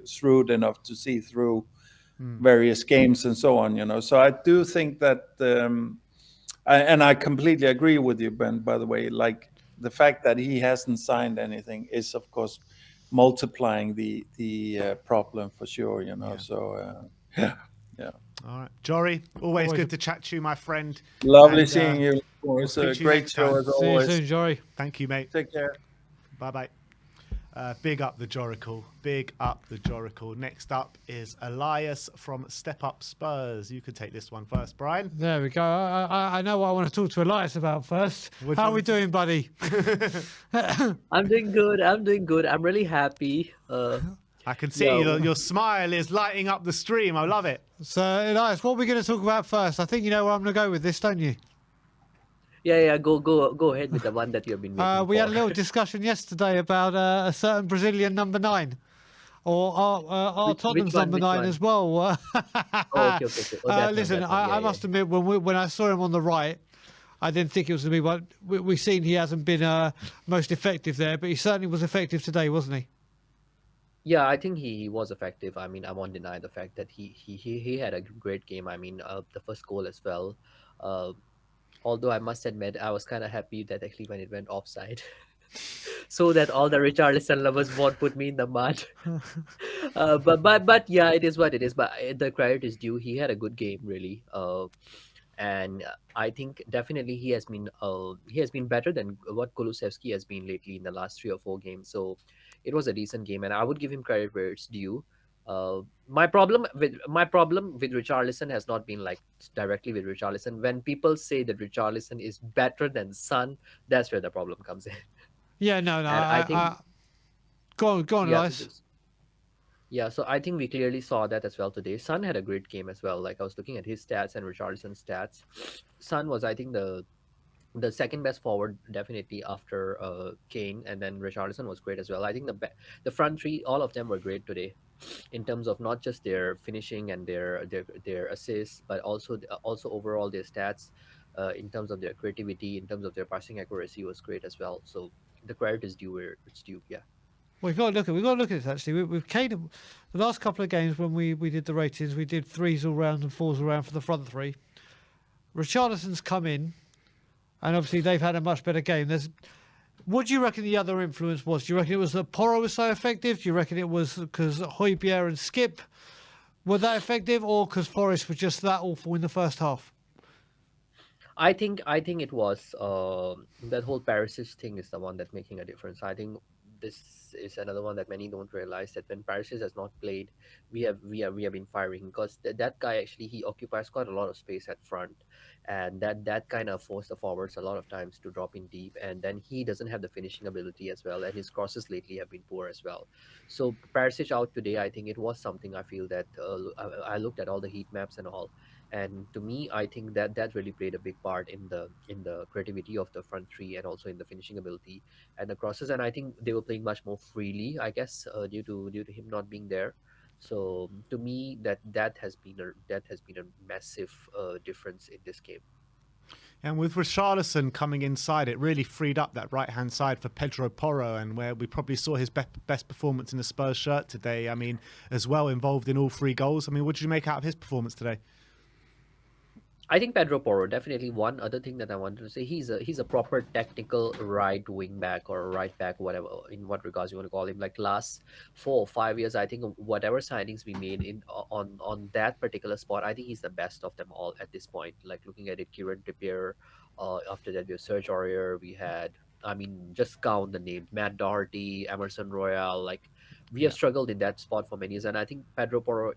shrewd enough to see through various games and so on. So I do think that, I completely agree with you, Ben. By the way, like the fact that he hasn't signed anything is, of course, multiplying the problem for sure. Yeah. So yeah. All right, Jory, always good to chat to you, my friend. Lovely And, seeing you. It's a great show as See you always. soon, Jory. Thank you, mate. Take care. Bye-bye. Big up the Joracle. Big up the Joracle. Next up is Elias from Step Up Spurs. You could take this one first, Brian. There we go. I know what I want to talk to Elias about first. How are we doing, buddy? I'm doing good. I'm really happy. I can see your smile is lighting up the stream. I love it. So, Elias, what are we going to talk about first? I think you know where I'm going to go with this, don't you? Yeah. Go ahead with the one that you have been waiting We for. had a little discussion yesterday about a certain Brazilian number 9. Or our Tottenham's number 9 as well. Okay. Oh, Listen, I must admit, when I saw him on the right, I didn't think it was going to be what we've seen. He hasn't been most effective there, but he certainly was effective today, wasn't he? Yeah, I think he was effective. I mean, I won't deny the fact that he had a great game. I mean, the first goal as well. Although I must admit, I was kind of happy that actually when it went offside, so that all the Richarlison lovers won't put me in the mud. But yeah, it is what it is. But the credit is due. He had a good game, really. And I think definitely he has been better than what Kulusevski has been lately in the last 3 or 4 games. So it was a decent game, and I would give him credit where it's due. My problem with Richarlison has not been like directly with Richarlison. When people say that Richarlison is better than Son, that's where the problem comes in. Yeah, no. I think. Go on, Yeah, Elias. yeah, so I think we clearly saw that as well today. Son had a great game as well. Like I was looking at his stats and Richarlison's stats. Son was, I think, the second best forward definitely after Kane, and then Richarlison was great as well. I think the front three, all of them were great today, in terms of not just their finishing and their assists, but also overall their stats, in terms of their creativity, in terms of their passing accuracy was great as well. So the credit is due where it's due. Yeah. We've got to look at this actually. We've Kane, the last couple of games when we did the ratings, we did 3s all round and 4s all round for the front three. Richarlison's come in, and obviously they've had a much better game. What do you reckon the other influence was? Do you reckon it was that Porro was so effective? Do you reckon it was because Højbjerg and Skip were that effective, or because Forest was just that awful in the first half? I think it was that whole Perisic thing is the one that's making a difference. I think this is another one that many don't realize, that when Perisic has not played, we have been firing, because that guy actually, he occupies quite a lot of space at front, and that kind of forced the forwards a lot of times to drop in deep, and then he doesn't have the finishing ability as well, and his crosses lately have been poor as well. So Perisic out today, I think it was something I feel that I looked at all the heat maps and all. And to me, I think that really played a big part in the creativity of the front three, and also in the finishing ability and the crosses. And I think they were playing much more freely, I guess, due to him not being there. So to me, that has been a massive difference in this game. And with Richarlison coming inside, it really freed up that right-hand side for Pedro Porro, and where we probably saw his best performance in the Spurs shirt today. I mean, as well involved in all 3 goals. I mean, what did you make out of his performance today? I think Pedro Porro, definitely. One other thing that I wanted to say, he's a proper technical right wing back or right back, whatever, in what regards you want to call him. Like last 4 or 5 years, I think whatever signings we made on that particular spot, I think he's the best of them all at this point. Like looking at it, Kieran Trippier, after that we have Serge Aurier, we had, I mean, just count the names, Matt Doherty, Emerson Royal, like we have struggled in that spot for many years, and I think Pedro Porro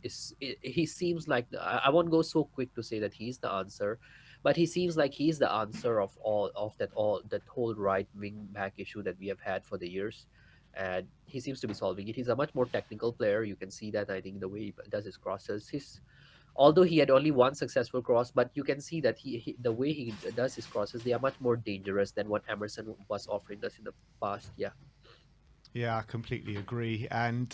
he seems like, I won't go so quick to say that he's the answer, but he seems like he's the answer of that whole right wing back issue that we have had for the years, and he seems to be solving it. He's a much more technical player. You can see that, I think, the way he does his crosses. Although he had only one successful cross, but you can see that the way he does his crosses, they are much more dangerous than what Emerson was offering us in the past. Yeah. Yeah, I completely agree. And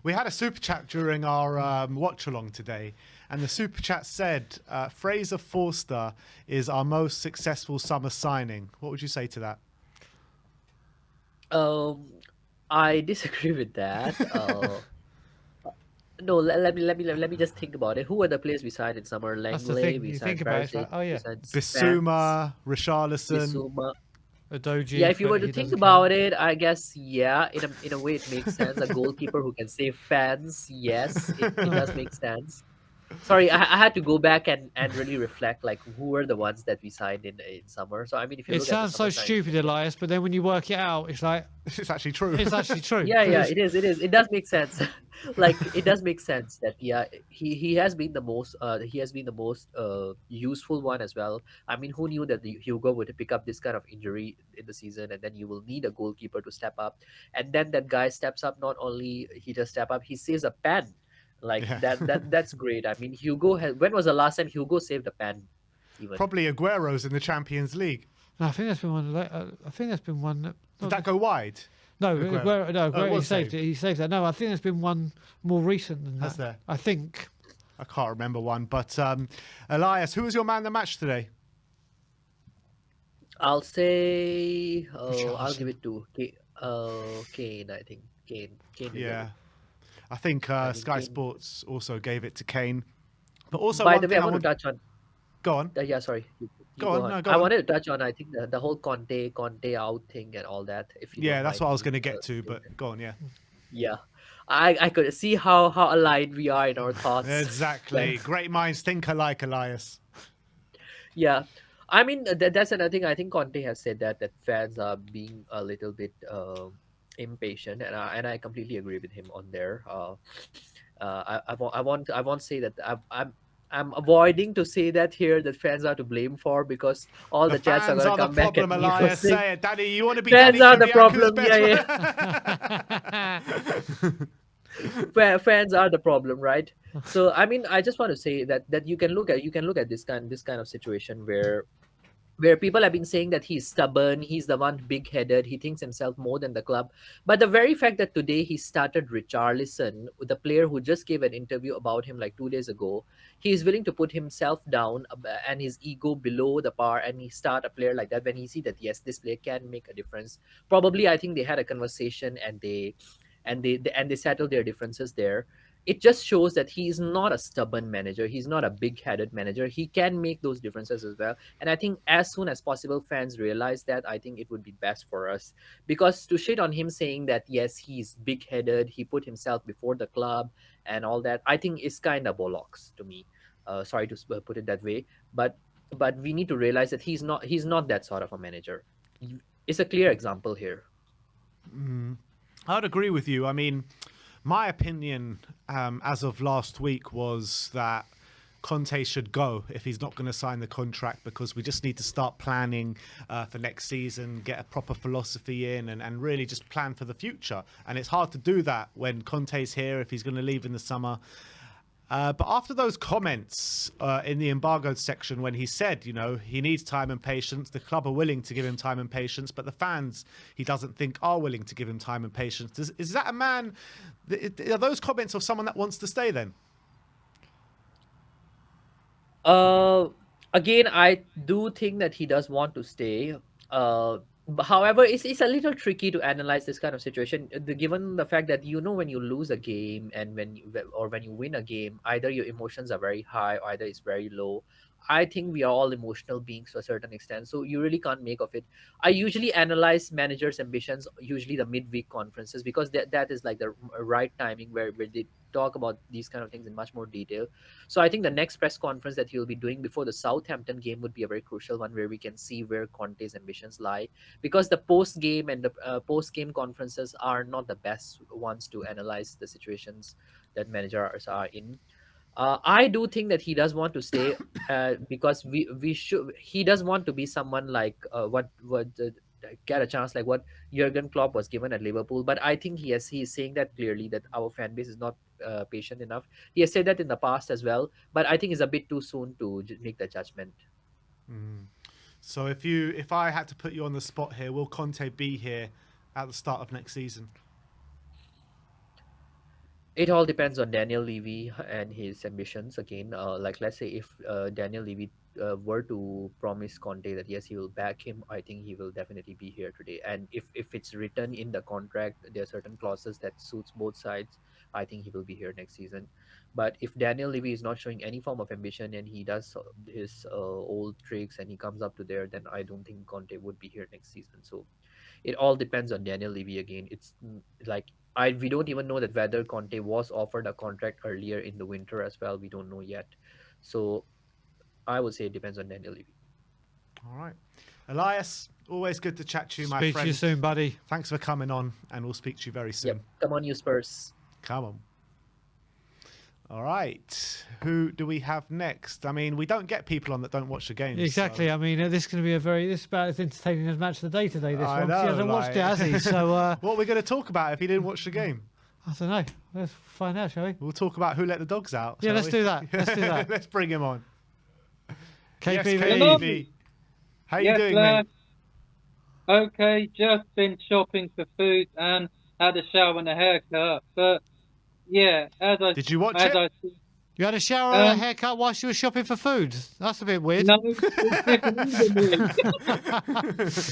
we had a super chat during our watch along today, and the super chat said Fraser Forster is our most successful summer signing. What would you say to that? I disagree with that. No, let me just think about it. Who were the players we signed in summer? That's the Langley, thing. we You signed think about it, it's Perisic, like, oh we yeah, signed Spence, Bissouma, Richarlison. Bissouma. Yeah, Adoji, if you but were to he think doesn't count. about it, I guess yeah, in a way it makes sense. A goalkeeper who can save fans, yes, it does make sense. Sorry, I had to go back and really reflect like who were the ones that we signed in summer. So I mean, if you It look at the sounds summer so signings, stupid, Elias, but then when you work it out, it's like It's actually true. it's actually true. yeah, 'cause it is, it does make sense. Like it does make sense that yeah, he has been the most useful one as well. I mean, who knew that Hugo would pick up this kind of injury in the season, and then you will need a goalkeeper to step up, and then that guy steps up. Not only he just step up, he saves a pen. Like Yeah. that's great. I mean, Hugo has. When was the last time Hugo saved a pen? Even Probably Aguero's in the Champions League. No, I think that's been one. I think that's been one. Did that go wide? No, Aguero? no, Oh, it he was saved saved. it. He saved that. No, I think there's been one more recent than Has that. there? I think. I can't remember one. But Elias, who was your man of the match today? I'll say, I'll give Richarlison. it to Kane. I think Kane. Kane. Yeah. I think I think Sky Kane. Sports also gave it to Kane. But also, By one the way, thing I want to touch on. Go on. Yeah, sorry. You Go go on. on. No, go I on. wanted to touch on. I think the whole Conte out thing and all that. If you Yeah, don't that's mind what I was me, going to get to. saying But that. go on, yeah. Yeah, I could see how aligned we are in our thoughts. Exactly. Great minds think alike, Elias. Yeah, I mean that's another thing. I think Conte has said that fans are being a little bit impatient, and I completely agree with him on there. I won't say that I'm avoiding to say that here that fans are to blame for, because all The the chats are fans gonna are the come back at problem, me for Elias. saying Say it, Daddy. You want to be fans Daddy are the Kvyatku's problem. best Fans are the problem, right? So I mean, I just want to say that you can look at this kind of situation where people have been saying that he's stubborn, he's the one big-headed, he thinks himself more than the club. But the very fact that today he started Richarlison, the player who just gave an interview about him like 2 days ago, he is willing to put himself down and his ego below the par, and he start a player like that when he see that yes, this player can make a difference. Probably, I think they had a conversation and they settled their differences there. It just shows that he is not a stubborn manager. He's not a big-headed manager. He can make those differences as well. And I think as soon as possible, fans realize that. I think it would be best for us, because to shit on him saying that yes, he's big-headed, he put himself before the club and all that, I think is kind of bollocks to me. Sorry to put it that way, but we need to realize that he's not that sort of a manager. It's a clear example here. I'd agree with you. I mean, my opinion as of last week was that Conte should go if he's not going to sign the contract, because we just need to start planning for next season, get a proper philosophy in, and really just plan for the future. And it's hard to do that when Conte's here if he's going to leave in the summer. But after those comments in the embargoed section, when he said, he needs time and patience, the club are willing to give him time and patience, but the fans, he doesn't think, are willing to give him time and patience. Is that a man? Are those comments of someone that wants to stay then? Again, I do think that he does want to stay. However, it's a little tricky to analyze this kind of situation, given the fact that when you lose a game and when you win a game, either your emotions are very high or either it's very low. I think we are all emotional beings to a certain extent, so you really can't make of it. I usually analyze managers' ambitions, usually the midweek conferences, because that is like the right timing where they talk about these kind of things in much more detail. So I think the next press conference that he'll be doing before the Southampton game would be a very crucial one, where we can see where Conte's ambitions lie, because the post game and the post game conferences are not the best ones to analyze the situations that managers are in. I do think that he does want to stay, because we should. He does want to be someone like get a chance like what Jurgen Klopp was given at Liverpool. But I think he is saying that clearly, that our fan base is not patient enough. He has said that in the past as well, but I think it's a bit too soon to make the judgment. So if I had to put you on the spot here, will Conte be here at the start of next season? It all depends on Daniel Levy and his ambitions. Again, like let's say if Daniel Levy were to promise Conte that yes, he will back him, I think he will definitely be here today. And if it's written in the contract, there are certain clauses that suits both sides. I think he will be here next season. But if Daniel Levy is not showing any form of ambition and he does his old tricks and he comes up to there, then I don't think Conte would be here next season. So it all depends on Daniel Levy again. It's like we don't even know that whether Conte was offered a contract earlier in the winter as well. We don't know yet. So I would say it depends on Daniel Levy. All right. Elias, always good to chat to you, my Speak friend. to you soon, buddy. Thanks for coming on, and we'll speak to you very soon. Yep. Come on, you Spurs. Come on. All right. Who do we have next? I mean, we don't get people on that don't watch the games. Exactly. So. I mean, this is going to be this is about as entertaining as match of the day today. This I one. know, He hasn't watched it, has he? So what are we going to talk about if he didn't watch the game? I don't know. Let's find out, shall we? We'll talk about who let the dogs out. Yeah, shall let's we? do that. Let's do that. Let's bring him on. KPV. Yes, KPV. How you doing, lad. mate? Okay, just been shopping for food and had a shower and a haircut. But yeah, Did you watch it? You had a shower and a haircut whilst you were shopping for food? That's a bit weird. No, it's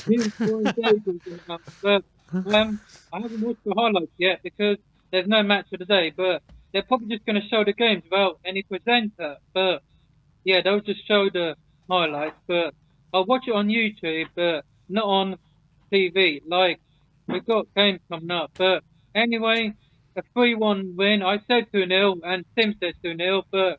different. But I haven't watched the highlights yet because there's no match of the day. But they're probably just going to show the games without any presenter. But yeah, they'll just show the highlights. But I'll watch it on YouTube, but not on TV. Like, we've got games coming up. But anyway, a 3-1 win. I said 2-0 and Tim said 2-0, but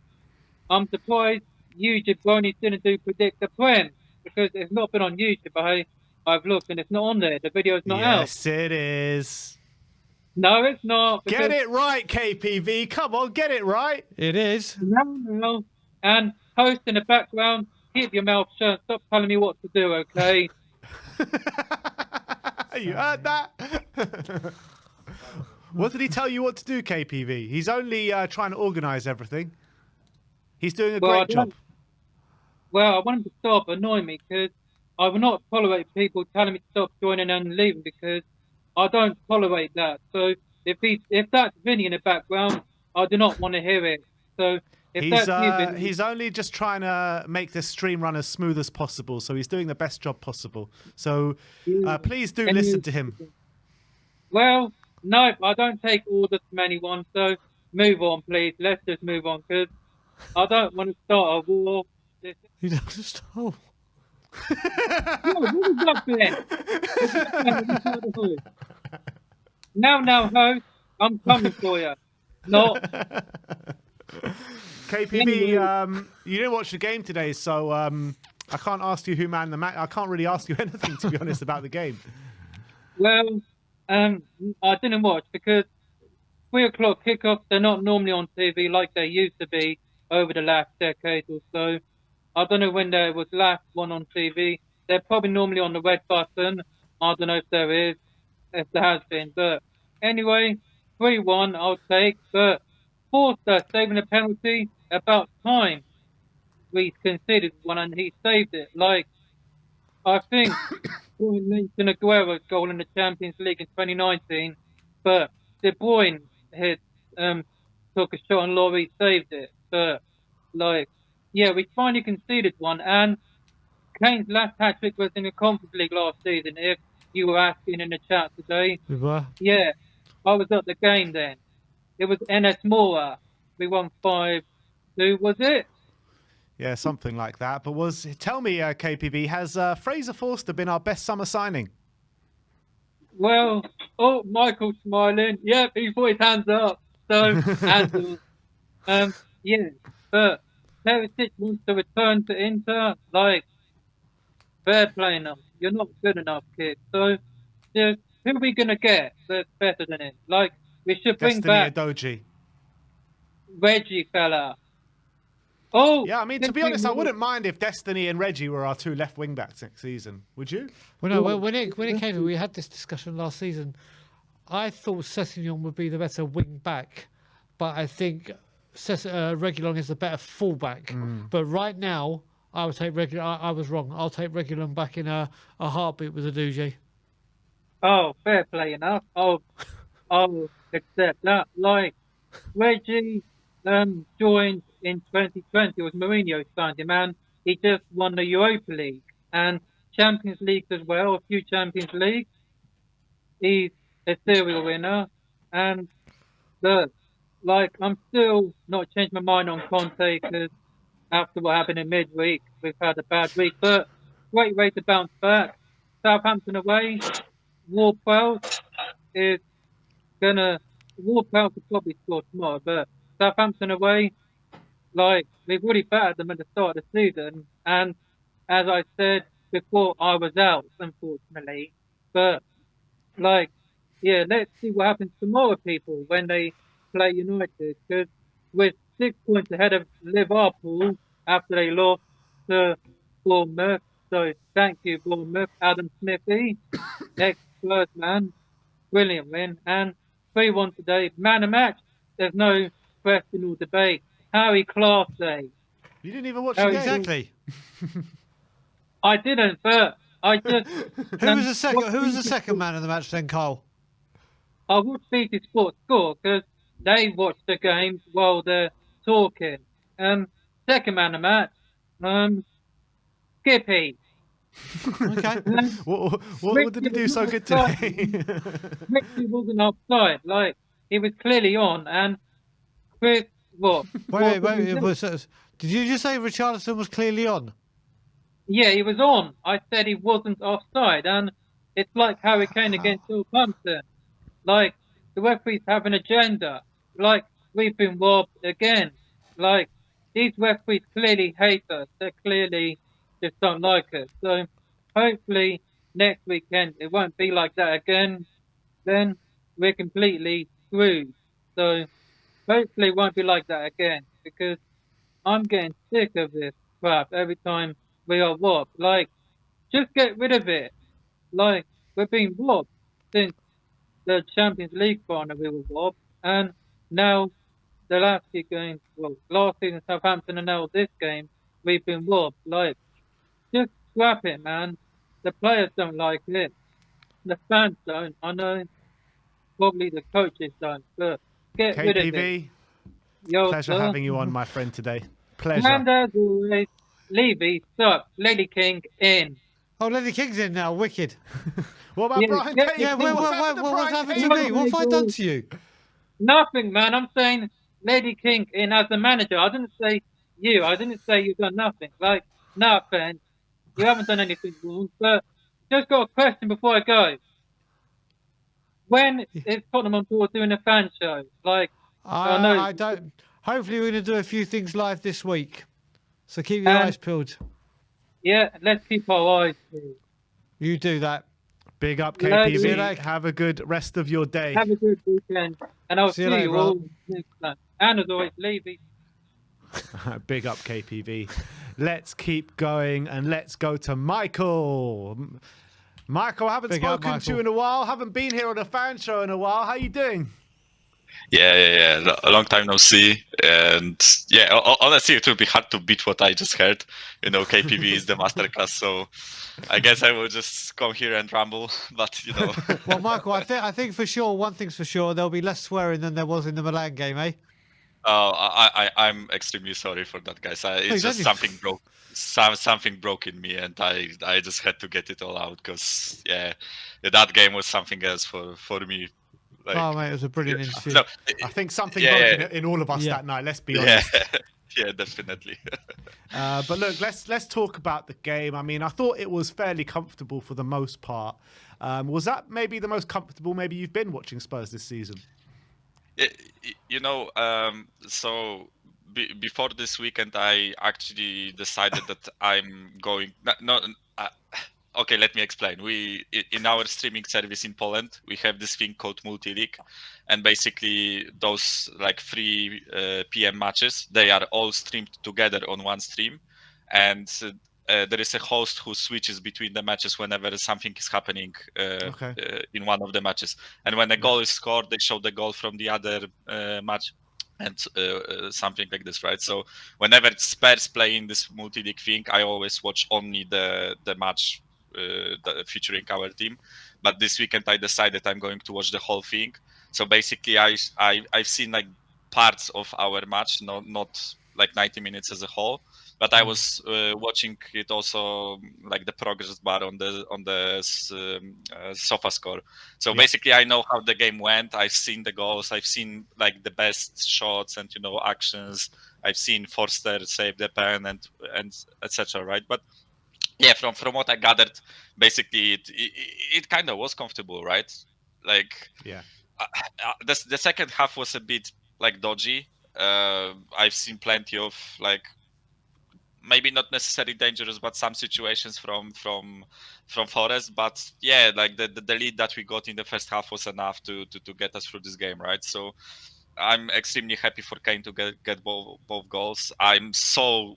I'm surprised you, Jabroni, didn't predict the plan because it's not been on YouTube. I've looked and it's not on there. The video's not out. Yes, it is. No, it's not. Get it right, KPV. Come on, get it right. It is. No. And host in the background, keep your mouth shut. Stop telling me what to do, okay? You heard that? What did he tell you what to do, KPV? He's only trying to organise everything. He's doing a great job. Well, I want him to stop annoying me because I will not tolerate people telling me to stop joining and leaving because I don't tolerate that. So if that's Vinny in the background, I do not want to hear it. So if he's only just trying to make this stream run as smooth as possible. So he's doing the best job possible. So please do listen to him. Well, no, I don't take orders from anyone. So move on, please. Let's just move on because I don't want to start a war. You don't stop. No, what was that then? Now, host, I'm coming for you. Not. KPB, you didn't watch the game today, so I can't ask you who manned the match. I can't really ask you anything, to be honest, about the game. Well, I didn't watch because 3 o'clock kickoffs, they're not normally on TV like they used to be over the last decade or so. I don't know when there was last one on TV. They're probably normally on the red button. I don't know if there is, if there has been. But anyway, 3-1 I'll take. But Forster saving a penalty, about time we conceded one and he saved it. Like, I think mentioned Aguero's goal in the Champions League in 2019, but De Bruyne took a shot and Laurie saved it. But like, yeah, we finally conceded one, and Kane's last hat trick was in the Conference League last season. If you were asking in the chat today, We were. yeah, I was at the game then. It was NS Mora. We won 5-2, was it? Yeah, something like that. But tell me, KPB, has Fraser Forster been our best summer signing? Well, Michael's smiling. Yep, he put his hands up. So, yeah, but Perisic wants to return to Inter. Like, fair play enough. You're not good enough, kid. So, who are we going to get that's better than him? Like, we should bring Destiny back Adoji. Reggie fella. Oh, Yeah, I mean, to be honest, I wouldn't mind if Destiny and Reggie were our 2 left wing backs next season. Would you? Well, no, when it came to, we had this discussion last season. I thought Sessegnon would be the better wing back, but I think Reguilon is the better full back. But right now, I would take Reguilon. I was wrong. I'll take Reguilon back in a heartbeat with Adoji. Oh, fair play enough. I'll accept that. Like Reggie joined in 2020. It was Mourinho signed him, and he just won the Europa League and Champions League as well. A few Champions League. He's a serial winner, and look, like I'm still not changed my mind on Conte because after what happened in midweek, we've had a bad week. But great way to bounce back. Southampton away. Ward-Prowse is gonna. Ward-Prowse will probably score tomorrow, but Southampton away. Like we've already battered them at the start of the season, and as I said before, I was out unfortunately. But like, yeah, let's see what happens tomorrow, people, when they play United, because we're 6 points ahead of Liverpool after they lost to Bournemouth. So thank you, Bournemouth. Adam Smithy, ex-Spurs man, brilliant win, and 3-1 today. Man of match. There's no question or debate. Harry Clase. You didn't even watch Oh, the game. Exactly. I didn't, but I just. Who was the second? Who was the second man of the match then, Carl? I would BT Sports score because they watch the games while they're talking. Second man of match, Skippy. Okay. What did he do so good today? Richie wasn't offside. Like he was clearly on, and Chris, what? Wait. Did you just say Richarlison was clearly on? Yeah, he was on. I said he wasn't offside, and it's like Harry Kane against Southampton. Like the referees have an agenda. Like we've been robbed again. Like these referees clearly hate us. They clearly just don't like us. So hopefully next weekend it won't be like that again. Then we're completely screwed. So hopefully it won't be like that again because I'm getting sick of this crap every time we are robbed. Like just get rid of it. Like we're being robbed since the Champions League final we were robbed, and now the last few games, well, last season Southampton and now this game, we've been robbed. Like, just scrap it, man. The players don't like it. The fans don't. I know probably the coaches don't, but get rid of it. KPV, Yo, pleasure sir. having you on, my friend, today. Pleasure. And as always, Levy, suck. Lady King in. Oh, Lady King's in now. Wicked. What about Yeah, Brian yeah, Cable? Yeah. What's happened to me? What have I done to you? Nothing, man. I'm saying Lady King in as the manager. I didn't say you. I didn't say you've done nothing. Like, no offense. You haven't done anything wrong. But just got a question before I go. When is Tottenham on board doing a fan show? Like, I don't. Hopefully, we're going to do a few things live this week. So keep your eyes peeled. Yeah, let's keep our eyes peeled. You do that. Big up, Love KPV. you. Have a good rest of your day. Have a good weekend. And I'll See see you later, you brother. all next time. And as always, Levy. Big up, KPV. Let's keep going and let's go to Michael. Michael, I haven't Big up, spoken to you Michael. in a while. Haven't been here on a fan show in a while. How you doing? Yeah. A long time no see, and yeah, honestly, it will be hard to beat what I just heard. You know, KPV is the masterclass, so I guess I will just come here and ramble. But you know, Well, Michael, I think for sure, one thing's for sure, there'll be less swearing than there was in the Milan game, eh? I'm extremely sorry for that, guys. It's just something broke. Something broke in me, and I just had to get it all out because yeah, that game was something else for me. Like, Oh, mate, it was a brilliant interview. no, I think something Yeah, broke in all of us Yeah. that night. Let's be yeah, honest. yeah, definitely. But look, let's talk about the game. I mean, I thought it was fairly comfortable for the most part. Was that maybe the most comfortable maybe you've been watching Spurs this season? You know, so before this weekend, I actually decided that I'm going. Okay, let me explain. In our streaming service in Poland, we have this thing called multi-league, and basically those like 3 p.m. matches, they are all streamed together on one stream, and there is a host who switches between the matches whenever something is happening in one of the matches. And when a goal is scored, they show the goal from the other match and something like this, right? So whenever Spurs play in this multi-league thing, I always watch only the match featuring our team. but this weekend I decided I'm going to watch the whole thing. So basically, I've seen like parts of our match, not like 90 minutes as a whole, but I was watching it also, like the progress bar on the SofaScore. So basically, I know how the game went. I've seen the goals. I've seen like the best shots and actions. I've seen Forster save the pen and etc. Right, but yeah, from what I gathered, basically it kind of was comfortable, right? Like Yeah. the second half was a bit like dodgy. I've seen plenty of like maybe not necessarily dangerous, but some situations from Forest. But yeah, like the lead that we got in the first half was enough to get us through this game, right? So I'm extremely happy for Kane to get both goals. I'm so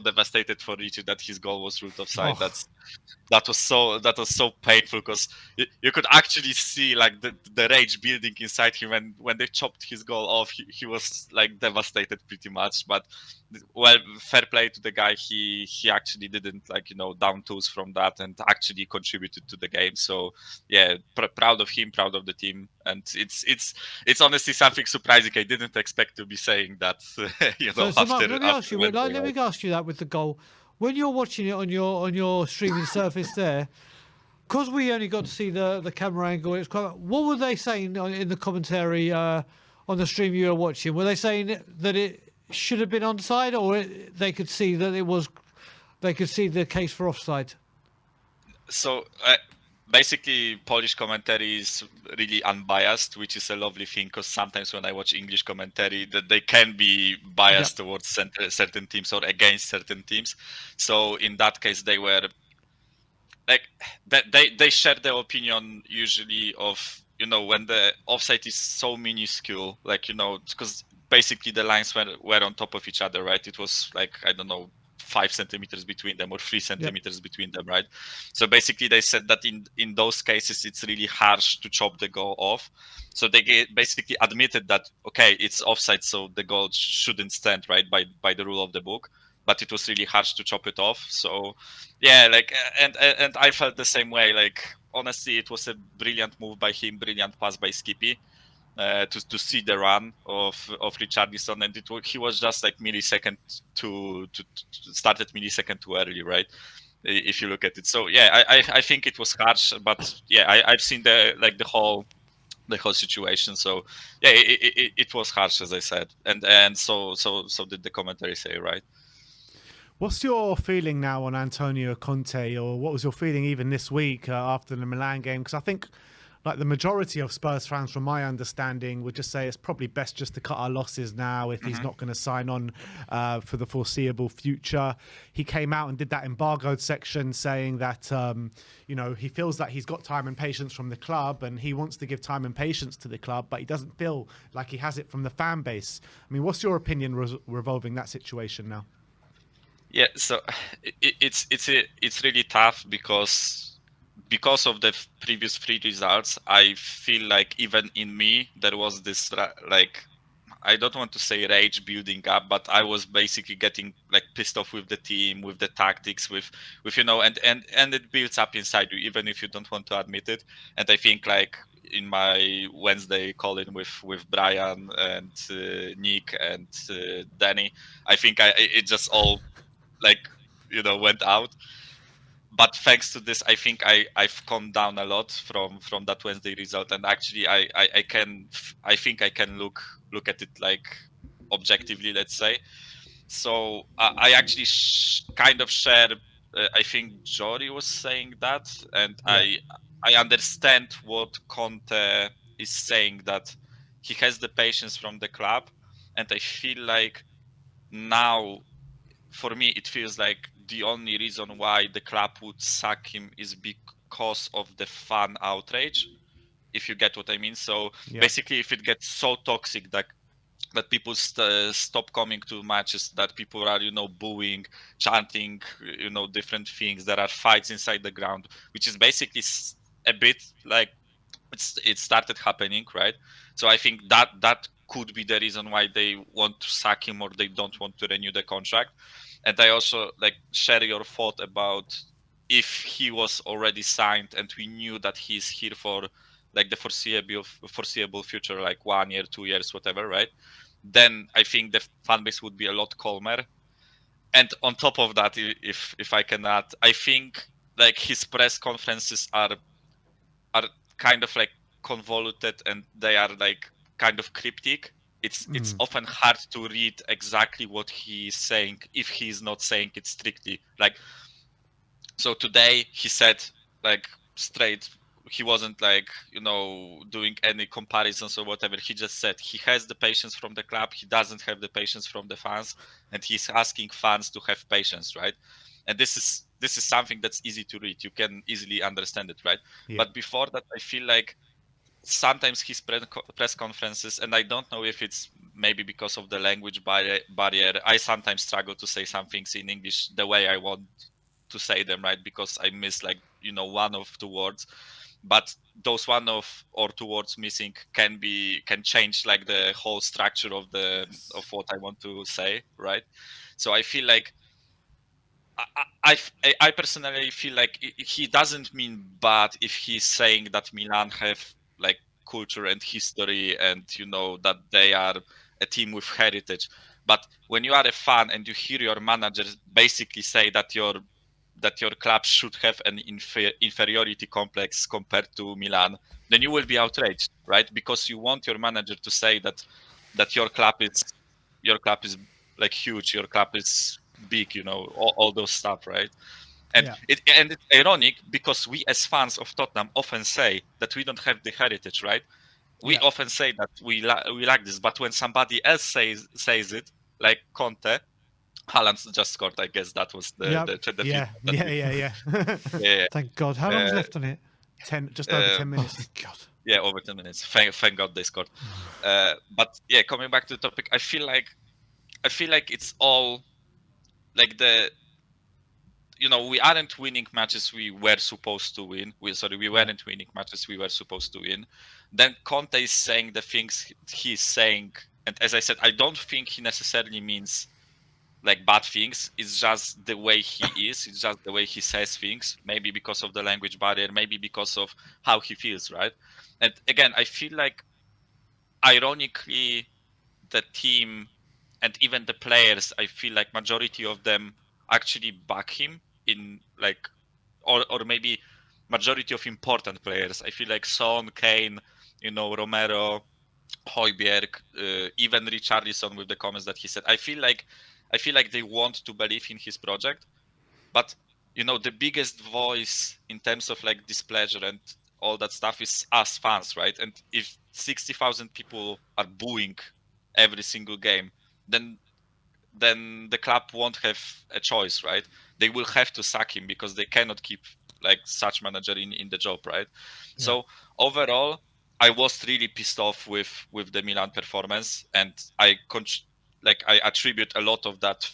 devastated for Richie that his goal was ruled offside. Oh. That was so painful, because you could actually see like the rage building inside him, and when they chopped his goal off, he was like devastated pretty much. But well, fair play to the guy. He actually didn't like down tools from that, and actually contributed to the game. So yeah, proud of him, proud of the team, and it's honestly something surprising. I didn't expect to be saying that. So Mark, let me ask you. Wednesday Let me ask you that with the goal. When you're watching it on your streaming surface there, because we only got to see the camera angle, it's quite. What were they saying in the commentary on the stream you were watching? Were they saying that it should have been onside, or they could see that it was? They could see the case for offside. So basically, Polish commentary is really unbiased, which is a lovely thing, because sometimes when I watch English commentary, that they can be biased towards certain teams or against certain teams. So in that case, they were like they share their opinion usually of when the offside is so minuscule, like because basically the lines were on top of each other, right? It was like, I don't know, 5 centimeters between them or 3 centimeters between them, right? So basically they said that in those cases it's really harsh to chop the goal off. So they basically admitted that, okay, it's offside, so the goal shouldn't stand, right, by the rule of the book, but it was really harsh to chop it off. So yeah, like and I felt the same way. Like honestly, it was a brilliant move by him, brilliant pass by Skippy. To see the run of Richarlison, and he was just like millisecond to started millisecond too early, right? If you look at it. So yeah, I think it was harsh, but yeah, I've seen the whole situation. So yeah, it was harsh, as I said, and so did the commentary say, right? What's your feeling now on Antonio Conte, or what was your feeling even this week after the Milan game? Because I think, like the majority of Spurs fans, from my understanding, would just say it's probably best just to cut our losses now if he's not going to sign on for the foreseeable future. He came out and did that embargoed section saying that, he feels that he's got time and patience from the club and he wants to give time and patience to the club, but he doesn't feel like he has it from the fan base. I mean, what's your opinion revolving that situation now? Yeah, so it's really tough because of the previous 3 results. I feel like even in me there was this like, I don't want to say rage building up, but I was basically getting like pissed off with the team, with the tactics, with and it builds up inside you even if you don't want to admit it. And I think like in my Wednesday call-in with Brian and Nick and Danny, I think it just all like went out. But thanks to this, I think I've calmed down a lot from that Wednesday result, and actually I think I can look at it like objectively, let's say. So I actually kind of share. I think Jory was saying that, and I understand what Conte is saying, that he has the patience from the club, and I feel like now, for me, it feels like the only reason why the club would sack him is because of the fan outrage, if you get what I mean. So basically, if it gets so toxic that people stop coming to matches, that people are booing, chanting, different things, there are fights inside the ground, which is basically a bit like it started happening, right? So I think that could be the reason why they want to sack him or they don't want to renew the contract. And I also like share your thought about if he was already signed and we knew that he's here for like the foreseeable future, like 1 year, 2 years, whatever, right? Then I think the fan base would be a lot calmer. And on top of that, if I can add, I think like his press conferences are kind of like convoluted, and they are like kind of cryptic. It's often hard to read exactly what he's saying if he's not saying it strictly. Like, so today he said like straight, he wasn't like, you know, doing any comparisons or whatever. He just said he has the patience from the club, he doesn't have the patience from the fans, and he's asking fans to have patience, right? And this is something that's easy to read, you can easily understand it, right? Yeah. But before that, I feel like sometimes his press conferences, and I don't know if it's maybe because of the language barrier, I sometimes struggle to say some things in English the way I want to say them, right? Because I miss like, you know, one of two words, but those one of or two words missing can change like the whole structure of what I want to say, right? So I feel like I personally feel like he doesn't mean bad if he's saying that Milan have like culture and history, and you know that they are a team with heritage. But when you are a fan and you hear your manager basically say that your club should have an inferiority complex compared to Milan, then you will be outraged, right? Because you want your manager to say that your club is like huge, your club is big, you know, all those stuff, right? And Yeah. it's ironic because we as fans of Tottenham often say that we don't have the heritage, right? We Yeah. often say that we like this, but when somebody else says it, like Conte, Haaland just scored. I guess that was the Yeah. yeah. Thank God. How long's left on it? Just over 10 minutes. Thank God. Yeah, over 10 minutes. Thank God they scored. But yeah, coming back to the topic, I feel like it's all like you know, we aren't winning matches we were supposed to win. We weren't winning matches we were supposed to win. Then Conte is saying the things he's saying, and as I said, I don't think he necessarily means like bad things. It's just the way he is. It's just the way he says things. Maybe because of the language barrier. Maybe because of how he feels, right? And again, I feel like, ironically, the team and even the players, I feel like majority of them actually back him in like, or maybe majority of important players. I feel like Son, Kane, you know, Romero, Højbjerg, even Richarlison with the comments that he said. I feel like they want to believe in his project, but you know, the biggest voice in terms of like displeasure and all that stuff is us fans, right? And if 60,000 people are booing every single game, then the club won't have a choice, right? They will have to sack him because they cannot keep like such manager in the job, right? Yeah. So overall, I was really pissed off with the Milan performance, and I attribute a lot of that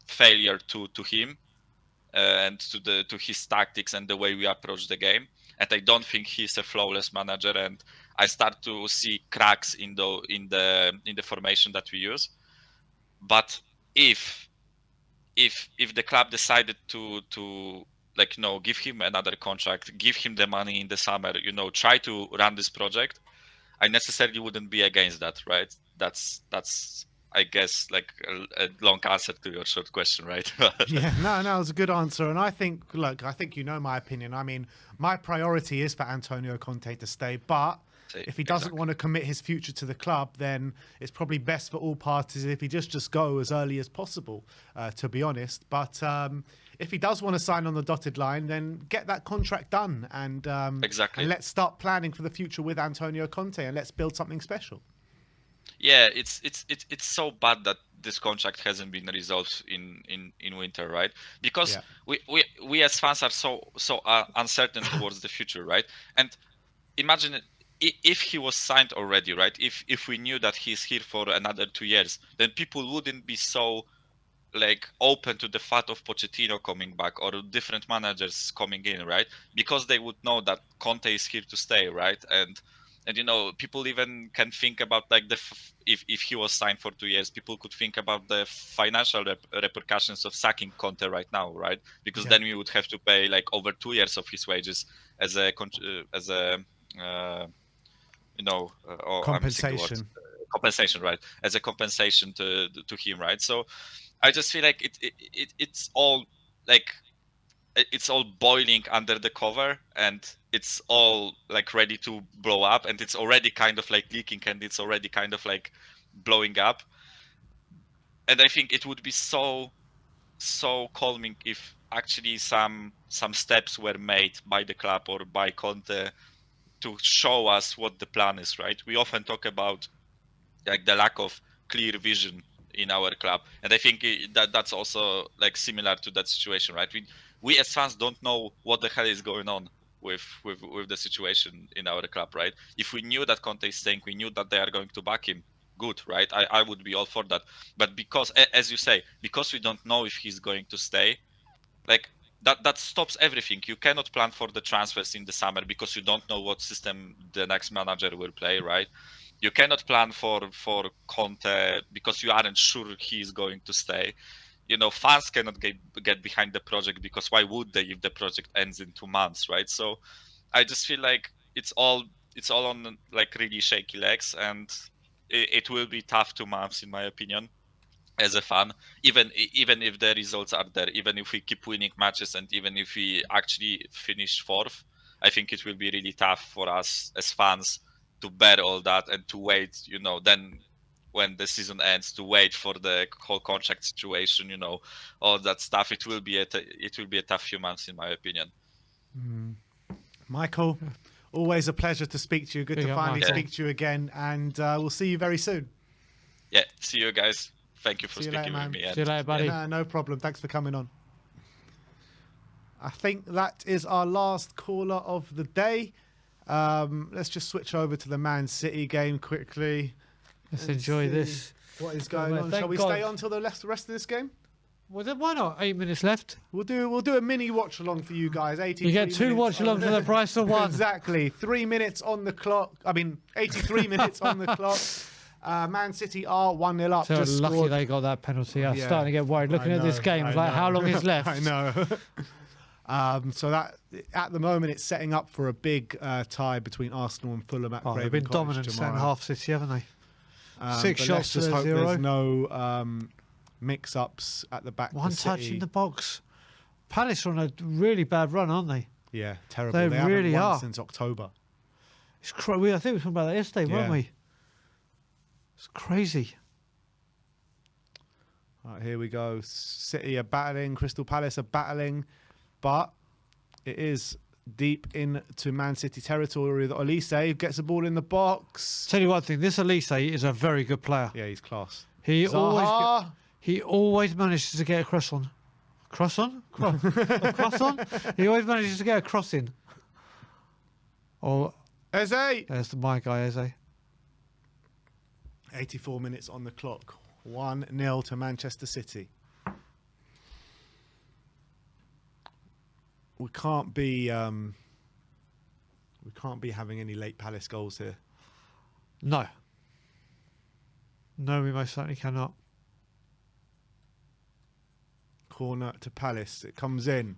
failure to him and to his tactics and the way we approach the game. And I don't think he's a flawless manager, and I start to see cracks in the formation that we use. But if the club decided to like, you know, give him another contract, give him the money in the summer, you know, try to run this project, I necessarily wouldn't be against that, right? That's I guess like a long answer to your short question, right? Yeah, no, it's a good answer. And I think you know my opinion. I mean, my priority is for Antonio Conte to stay, but if he doesn't want to commit his future to the club, then it's probably best for all parties if he just go as early as possible, to be honest. But if he does want to sign on the dotted line, then get that contract done and and let's start planning for the future with Antonio Conte, and let's build something special. Yeah, it's so bad that this contract hasn't been resolved in winter, right? Because we as fans are so uncertain towards the future, right? And imagine if he was signed already, right? If we knew that he's here for another 2 years, then people wouldn't be so like open to the thought of Pochettino coming back or different managers coming in, right? Because they would know that Conte is here to stay, right? And And people even can think about like if he was signed for 2 years, people could think about the financial repercussions of sacking Conte right now, right? Because then we would have to pay like over 2 years of his wages as a I'm missing the word. Compensation. Compensation, right? As a compensation to him, right? So I just feel like it's all like it's all boiling under the cover, and it's all like ready to blow up, and it's already kind of like leaking, and it's already kind of like blowing up. And I think it would be so calming if actually some steps were made by the club or by Conte to show us what the plan is, right? We often talk about like the lack of clear vision in our club, and I think that's also like similar to that situation, right? We as fans don't know what the hell is going on with the situation in our club, right? If we knew that Conte is staying, we knew that they are going to back him, good, right? I would be all for that. But because, as you say, because we don't know if he's going to stay, like that stops everything. You cannot plan for the transfers in the summer because you don't know what system the next manager will play, right? You cannot plan for Conte because you aren't sure he's going to stay. Fans cannot get behind the project because why would they if the project ends in 2 months, right? So I just feel like it's all on like really shaky legs, and it will be tough 2 months in my opinion as a fan, even if the results are there, even if we keep winning matches, and even if we actually finish 4th, I think it will be really tough for us as fans to bear all that and to wait, then when the season ends, to wait for the whole contract situation, all that stuff. It will be a tough few months in my opinion. Michael, always a pleasure to speak to you. Good to finally speak to you again, and we'll see you very soon. Yeah, see you guys. Thank you for speaking with me. See you later, buddy. Yeah, no problem. Thanks for coming on. I think that is our last caller of the day. Let's just switch over to the Man City game quickly. Let's enjoy this. What is going on? Shall we stay on till the rest of this game? Well, then why not? 8 minutes left. We'll do a mini watch along for you guys. 83 You get 2 watch alongs for the price of 1. Exactly. 3 minutes on the clock. 83 minutes on the clock. Man City are 1-0 up. So just lucky scored. they got that penalty. I'm starting to get worried looking at this game. Like, how long is left? I know. So that at the moment it's setting up for a big tie between Arsenal and Fulham at Craven They've been Cottage dominant tomorrow. second half City, haven't they? 6 but shots let's just to hope 0. there's no mix-ups at the back. One for touch City. in the box. Palace are on a really bad run, aren't they? Yeah, terrible. They haven't really won are. since October. It's I think we were talking about that yesterday, weren't Yeah. we? It's crazy. Right, here we go. City are battling. Crystal Palace are battling. But it is deep into Man City territory. Olise gets the ball in the box. Tell you one thing, this Elise is a very good player. Yeah, he's class. He Zaha. always manages to get a cross on. Cross on? A cross on? He always manages to get a cross in. Oh, Eze. there's my guy, Eze. 84 minutes on the clock. 1-0 to Manchester City. We can't be having any late Palace goals here. No. No, we most certainly cannot. Corner to Palace. It comes in.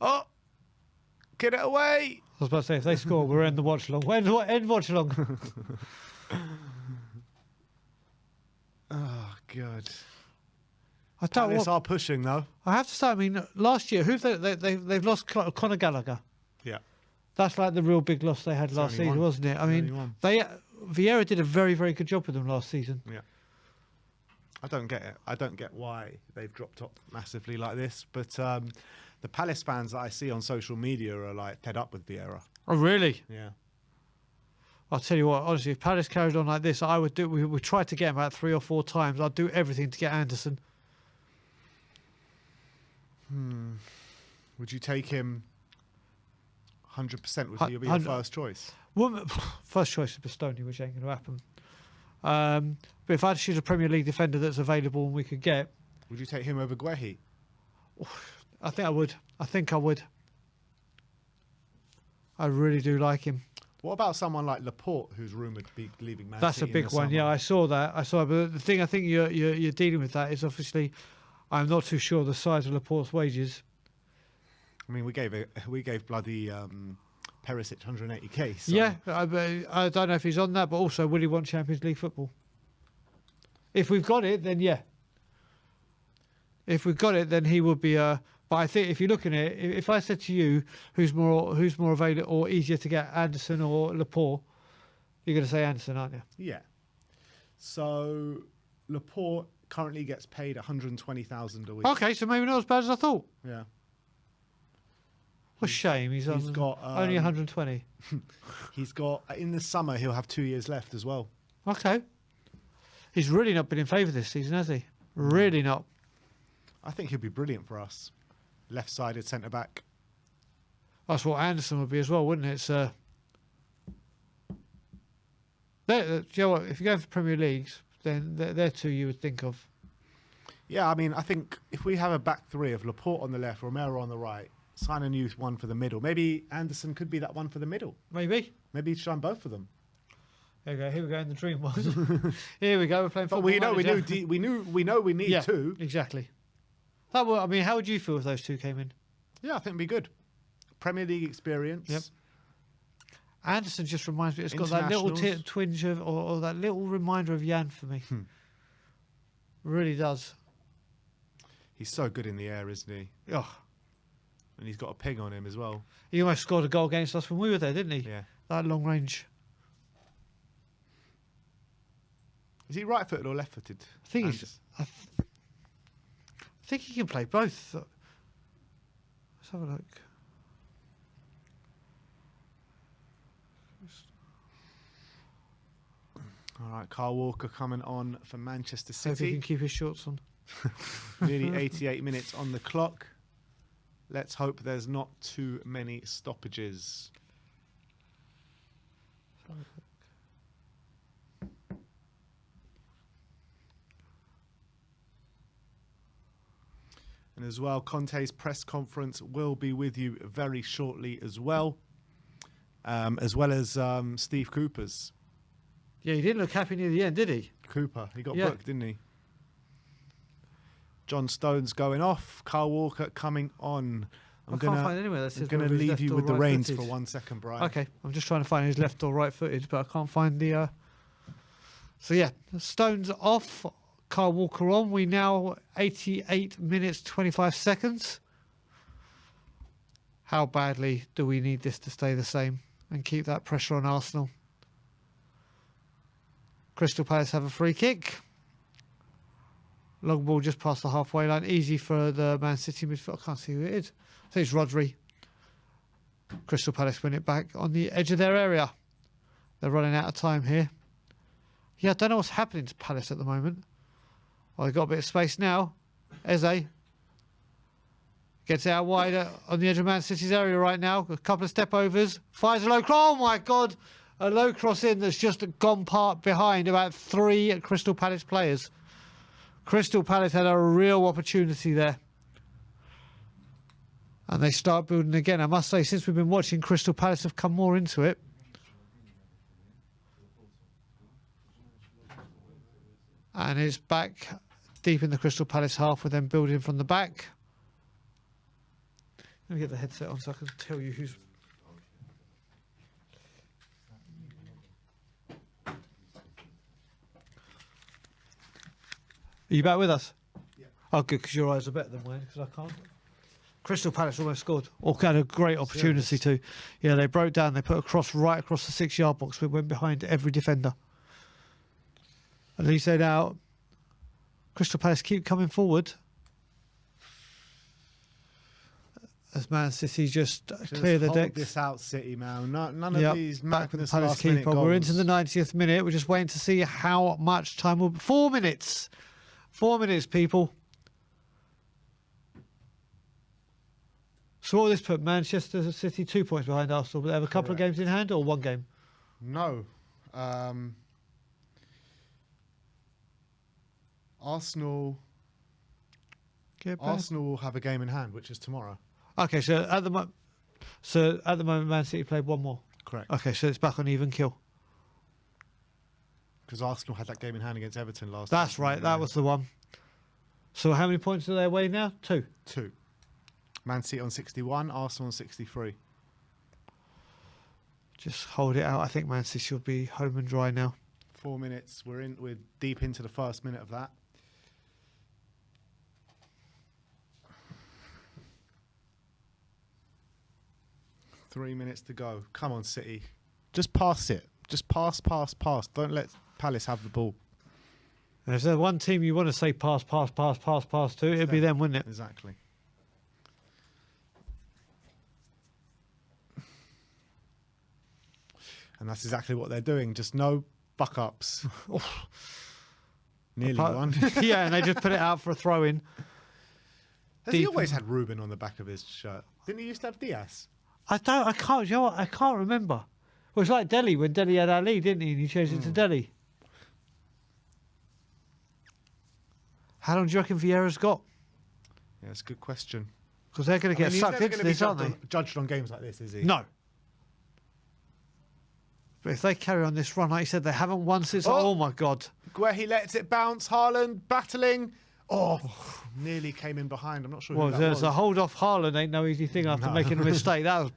Oh! Get it away! I was about to say, if they score, we're in the watch along. End watch along. Oh, God. I don't Palace want, are pushing, though. I have to say, I mean, last year, they've lost Conor Gallagher. Yeah. That's like the real big loss they had last only season, one. wasn't it? I It's mean, only one. Vieira did a very, very good job with them last season. Yeah. I don't get it. I don't get why they've dropped off massively like this. But the Palace fans that I see on social media are like fed up with Vieira. Oh, really? Yeah. I'll tell you what, honestly, if Palace carried on like this, we would try to get him about 3 or 4 times. I'd do everything to get Anderson. Would you take him 100%? Would he be your first choice? Well, first choice is Bastoni, which ain't going to happen. But if I had to choose a Premier League defender that's available and we could get, Would you take him over Guehi? I think I would. I really do like him. What about someone like Laporte, who's rumoured to be leaving Man That's City a big in the one. summer? Yeah, I saw that. But the thing I think you're dealing with that is obviously, I'm not too sure the size of Laporte's wages. I mean, we gave bloody Perisic 180k. So. Yeah, I don't know if he's on that, but also, will he want Champions League football? If we've got it, then yeah. If we've got it, then he would be. But I think if you're looking at it, if I said to you, who's more available or easier to get, Anderson or Laporte, you're going to say Anderson, aren't you? Yeah. So Laporte currently gets paid 120,000 a week. Okay, so maybe not as bad as I thought. Yeah. What a shame. He's got only 120. He's got in the summer he'll have 2 years left as well. Okay. He's really not been in favour this season, has he? Really not. I think he'll be brilliant for us. Left-sided centre back. That's what Anderson would be as well, wouldn't it? It's, do you know what? If you're going for Premier Leagues, then they're two you would think of. Yeah, I mean, I think if we have a back three of Laporte on the left, Romero on the right, sign a new one for the middle. Maybe Anderson could be that one for the middle. Maybe. Maybe sign both of them. There we go. Here we go in the dream one. Here we go. We're playing football. But we know we need yeah, two. Exactly. That would, I mean, how would you feel if those two came in? Yeah, I think it'd be good. Premier League experience. Yep. Anderson just reminds me. It's got that little twinge of, or that little reminder of Jan for me. Really does. He's so good in the air, isn't he? Oh. And he's got a ping on him as well. He almost scored a goal against us when we were there, didn't he? Yeah. That long range. Is he right-footed or left-footed? I think he's. I think he can play both. Let's have a look. All right, Kyle Walker coming on for Manchester Hope he City. can keep his shorts on. Nearly 88 minutes on the clock. Let's hope there's not too many stoppages. And as well, Conte's press conference will be with you very shortly as well as Steve Cooper's. Yeah, he didn't look happy near the end, did he? Cooper, he got booked, didn't he? John Stones going off, Kyle Walker coming on. I can't find anywhere that says I'm going to leave you with the reins for 1 second, Brian. Okay, I'm just trying to find his left or right footed, but I can't find the... So yeah, Stones off, Kyle Walker on. We now 88 minutes 25 seconds. How badly do we need this to stay the same and keep that pressure on Arsenal? Crystal Palace have a free kick. Long ball just past the halfway line. Easy for the Man City midfield. I can't see who it is. I think it's Rodri. Crystal Palace win it back on the edge of their area. They're running out of time here. Yeah, I don't know what's happening to Palace at the moment. Well, they've got a bit of space now. Eze gets it out wide on the edge of Man City's area right now. A couple of step overs. Fires a low cross. Oh my God. A low cross in that's just gone behind about 3 Crystal Palace players. Crystal Palace had a real opportunity there. And they start building again. I must say, since we've been watching, Crystal Palace have come more into it. And it's back deep in the Crystal Palace half with them building from the back. Let me get the headset on so I can tell you who's... Are you back with us? Yeah. Oh, good, because your eyes are better than mine, because I can't. Crystal Palace almost scored. Or had a great opportunity to. Yeah, they broke down. They put a cross right across the 6-yard box. It went behind every defender. At least they now... Crystal Palace keep coming forward. As Man City just clear the decks. This out, City, man. None of these back with the Palace Palace keeper. We're into the 90th minute. We're just waiting to see how much time will be. 4 minutes. 4 minutes, people. So what will this put? Manchester City 2 points behind Arsenal. Will they have a couple of games in hand or 1 game? No. Arsenal will have a game in hand, which is tomorrow. Okay, so at the moment, Man City played 1 more. Correct. Okay, so it's back on even kill. Because Arsenal had that game in hand against Everton last That's time. right. That was the one. So how many points are they away now? 2. 2. Man City on 61, Arsenal on 63. Just hold it out. I think Man City should be home and dry now. 4 minutes. We're deep into the first minute of that. Three minutes to go. Come on, City. Just pass it. Just pass. Don't let Palace have the ball. And if there's one team you want to say pass to, it'd be them, wouldn't it? Exactly. And that's exactly what they're doing. Just no fuck-ups. Nearly one. Yeah, and they just put it out for a throw-in. Has he always had Ruben on the back of his shirt? Didn't he used to have Diaz? I can't, you know what? I can't remember. Well, it's like Delhi, when Delhi had Ali, didn't he? And he changed it to Delhi. How long do you reckon Vieira's got? Yeah, that's a good question. Because they're going to get He's sucked never into gonna be this, aren't they? judged on games like this, is he? No. But if they carry on this run, like you said, they haven't won since... Oh, my God. Where he lets it bounce, Haaland battling. Oh, nearly came in behind. I'm not sure Well, who that there's was. a hold off Haaland ain't no easy thing after making a mistake. That was...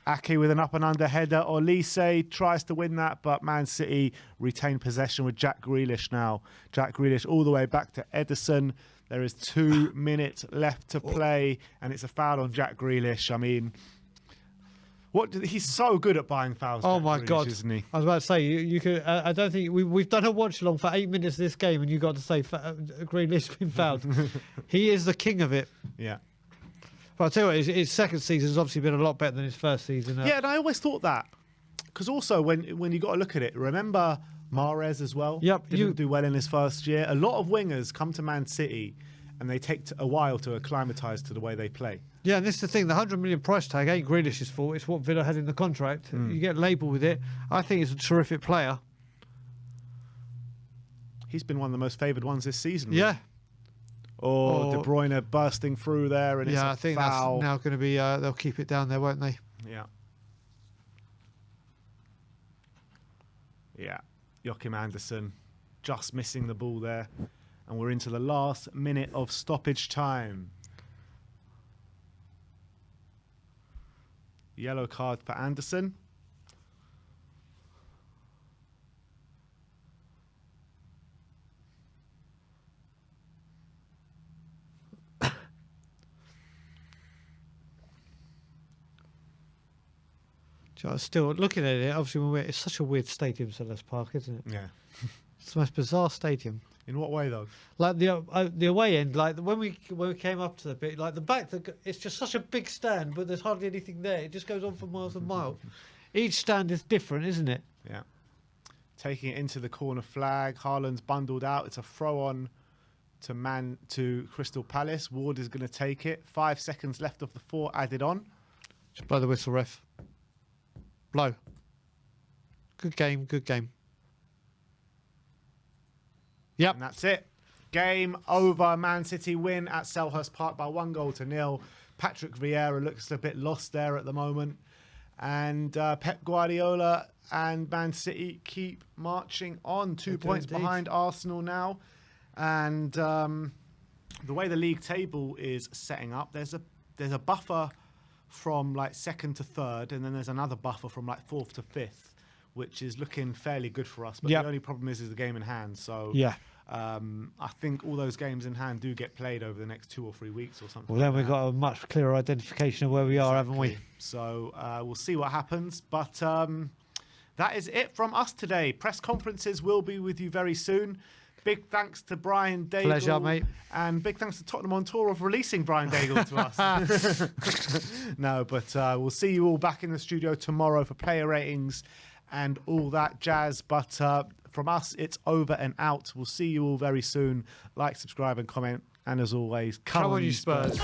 Ake with an up and under header. Olise tries to win that, but Man City retain possession with Jack Grealish now. Jack Grealish all the way back to Ederson. There is 2 minutes left to play, and it's a foul on Jack Grealish. I mean, he's so good at buying fouls. Oh, Jack my Grealish, God. isn't he? I was about to say, you could... I don't think... We've done a watch-along for 8 minutes of this game, and you got to say Grealish's been fouled. He is the king of it. Yeah. But I'll tell you what, his second season has obviously been a lot better than his first season. Yeah, and I always thought that. Because also, when you got to look at it, remember Mahrez as well? Yep. Didn't do well in his first year. A lot of wingers come to Man City, and they take a while to acclimatise to the way they play. Yeah, and this is the thing, the 100 million price tag ain't Grealish's fault. It's what Villa had in the contract. You get labelled with it. I think he's a terrific player. He's been one of the most favoured ones this season. Yeah. Really. Or De Bruyne bursting through there, and it's a I think foul. that's now going to be... they'll keep it down there, won't they? Yeah. Yeah. Joachim Andersen just missing the ball there. And we're into the last minute of stoppage time. Yellow card for Andersen. Still looking at it, obviously, it's such a weird stadium, Selhurst Park, isn't it? Yeah. It's the most bizarre stadium. In what way, though? Like the away end, like when we came up to the bit, like the back, it's just such a big stand, but there's hardly anything there. It just goes on for miles and miles. Each stand is different, isn't it? Yeah. Taking it into the corner flag. Haaland's bundled out. It's a throw on to Crystal Palace. Ward is going to take it. 5 seconds left of the 4 added on. Just blow the whistle, ref. Blow. Good game, good game. Yep. And that's it. Game over. Man City win at Selhurst Park by 1-0. Patrick Vieira looks a bit lost there at the moment. And Pep Guardiola and Man City keep marching on. 2 points behind Arsenal now. And the way the league table is setting up, there's a buffer from like 2nd to 3rd, and then there's another buffer from like 4th to 5th, which is looking fairly good for us. But the only problem is the game in hand. So yeah, I think all those games in hand do get played over the next 2 or 3 weeks or something. Well, then we've got a much clearer identification of where we are, haven't we? So we'll see what happens. But that is it from us today. Press conferences will be with you very soon. Big thanks to Brian Daigle. Pleasure, mate. And big thanks to Tottenham on tour of releasing Brian Daigle to us. No, but we'll see you all back in the studio tomorrow for player ratings and all that jazz. But from us, it's over and out. We'll see you all very soon. Like, subscribe and comment. And as always, come on you Spurs.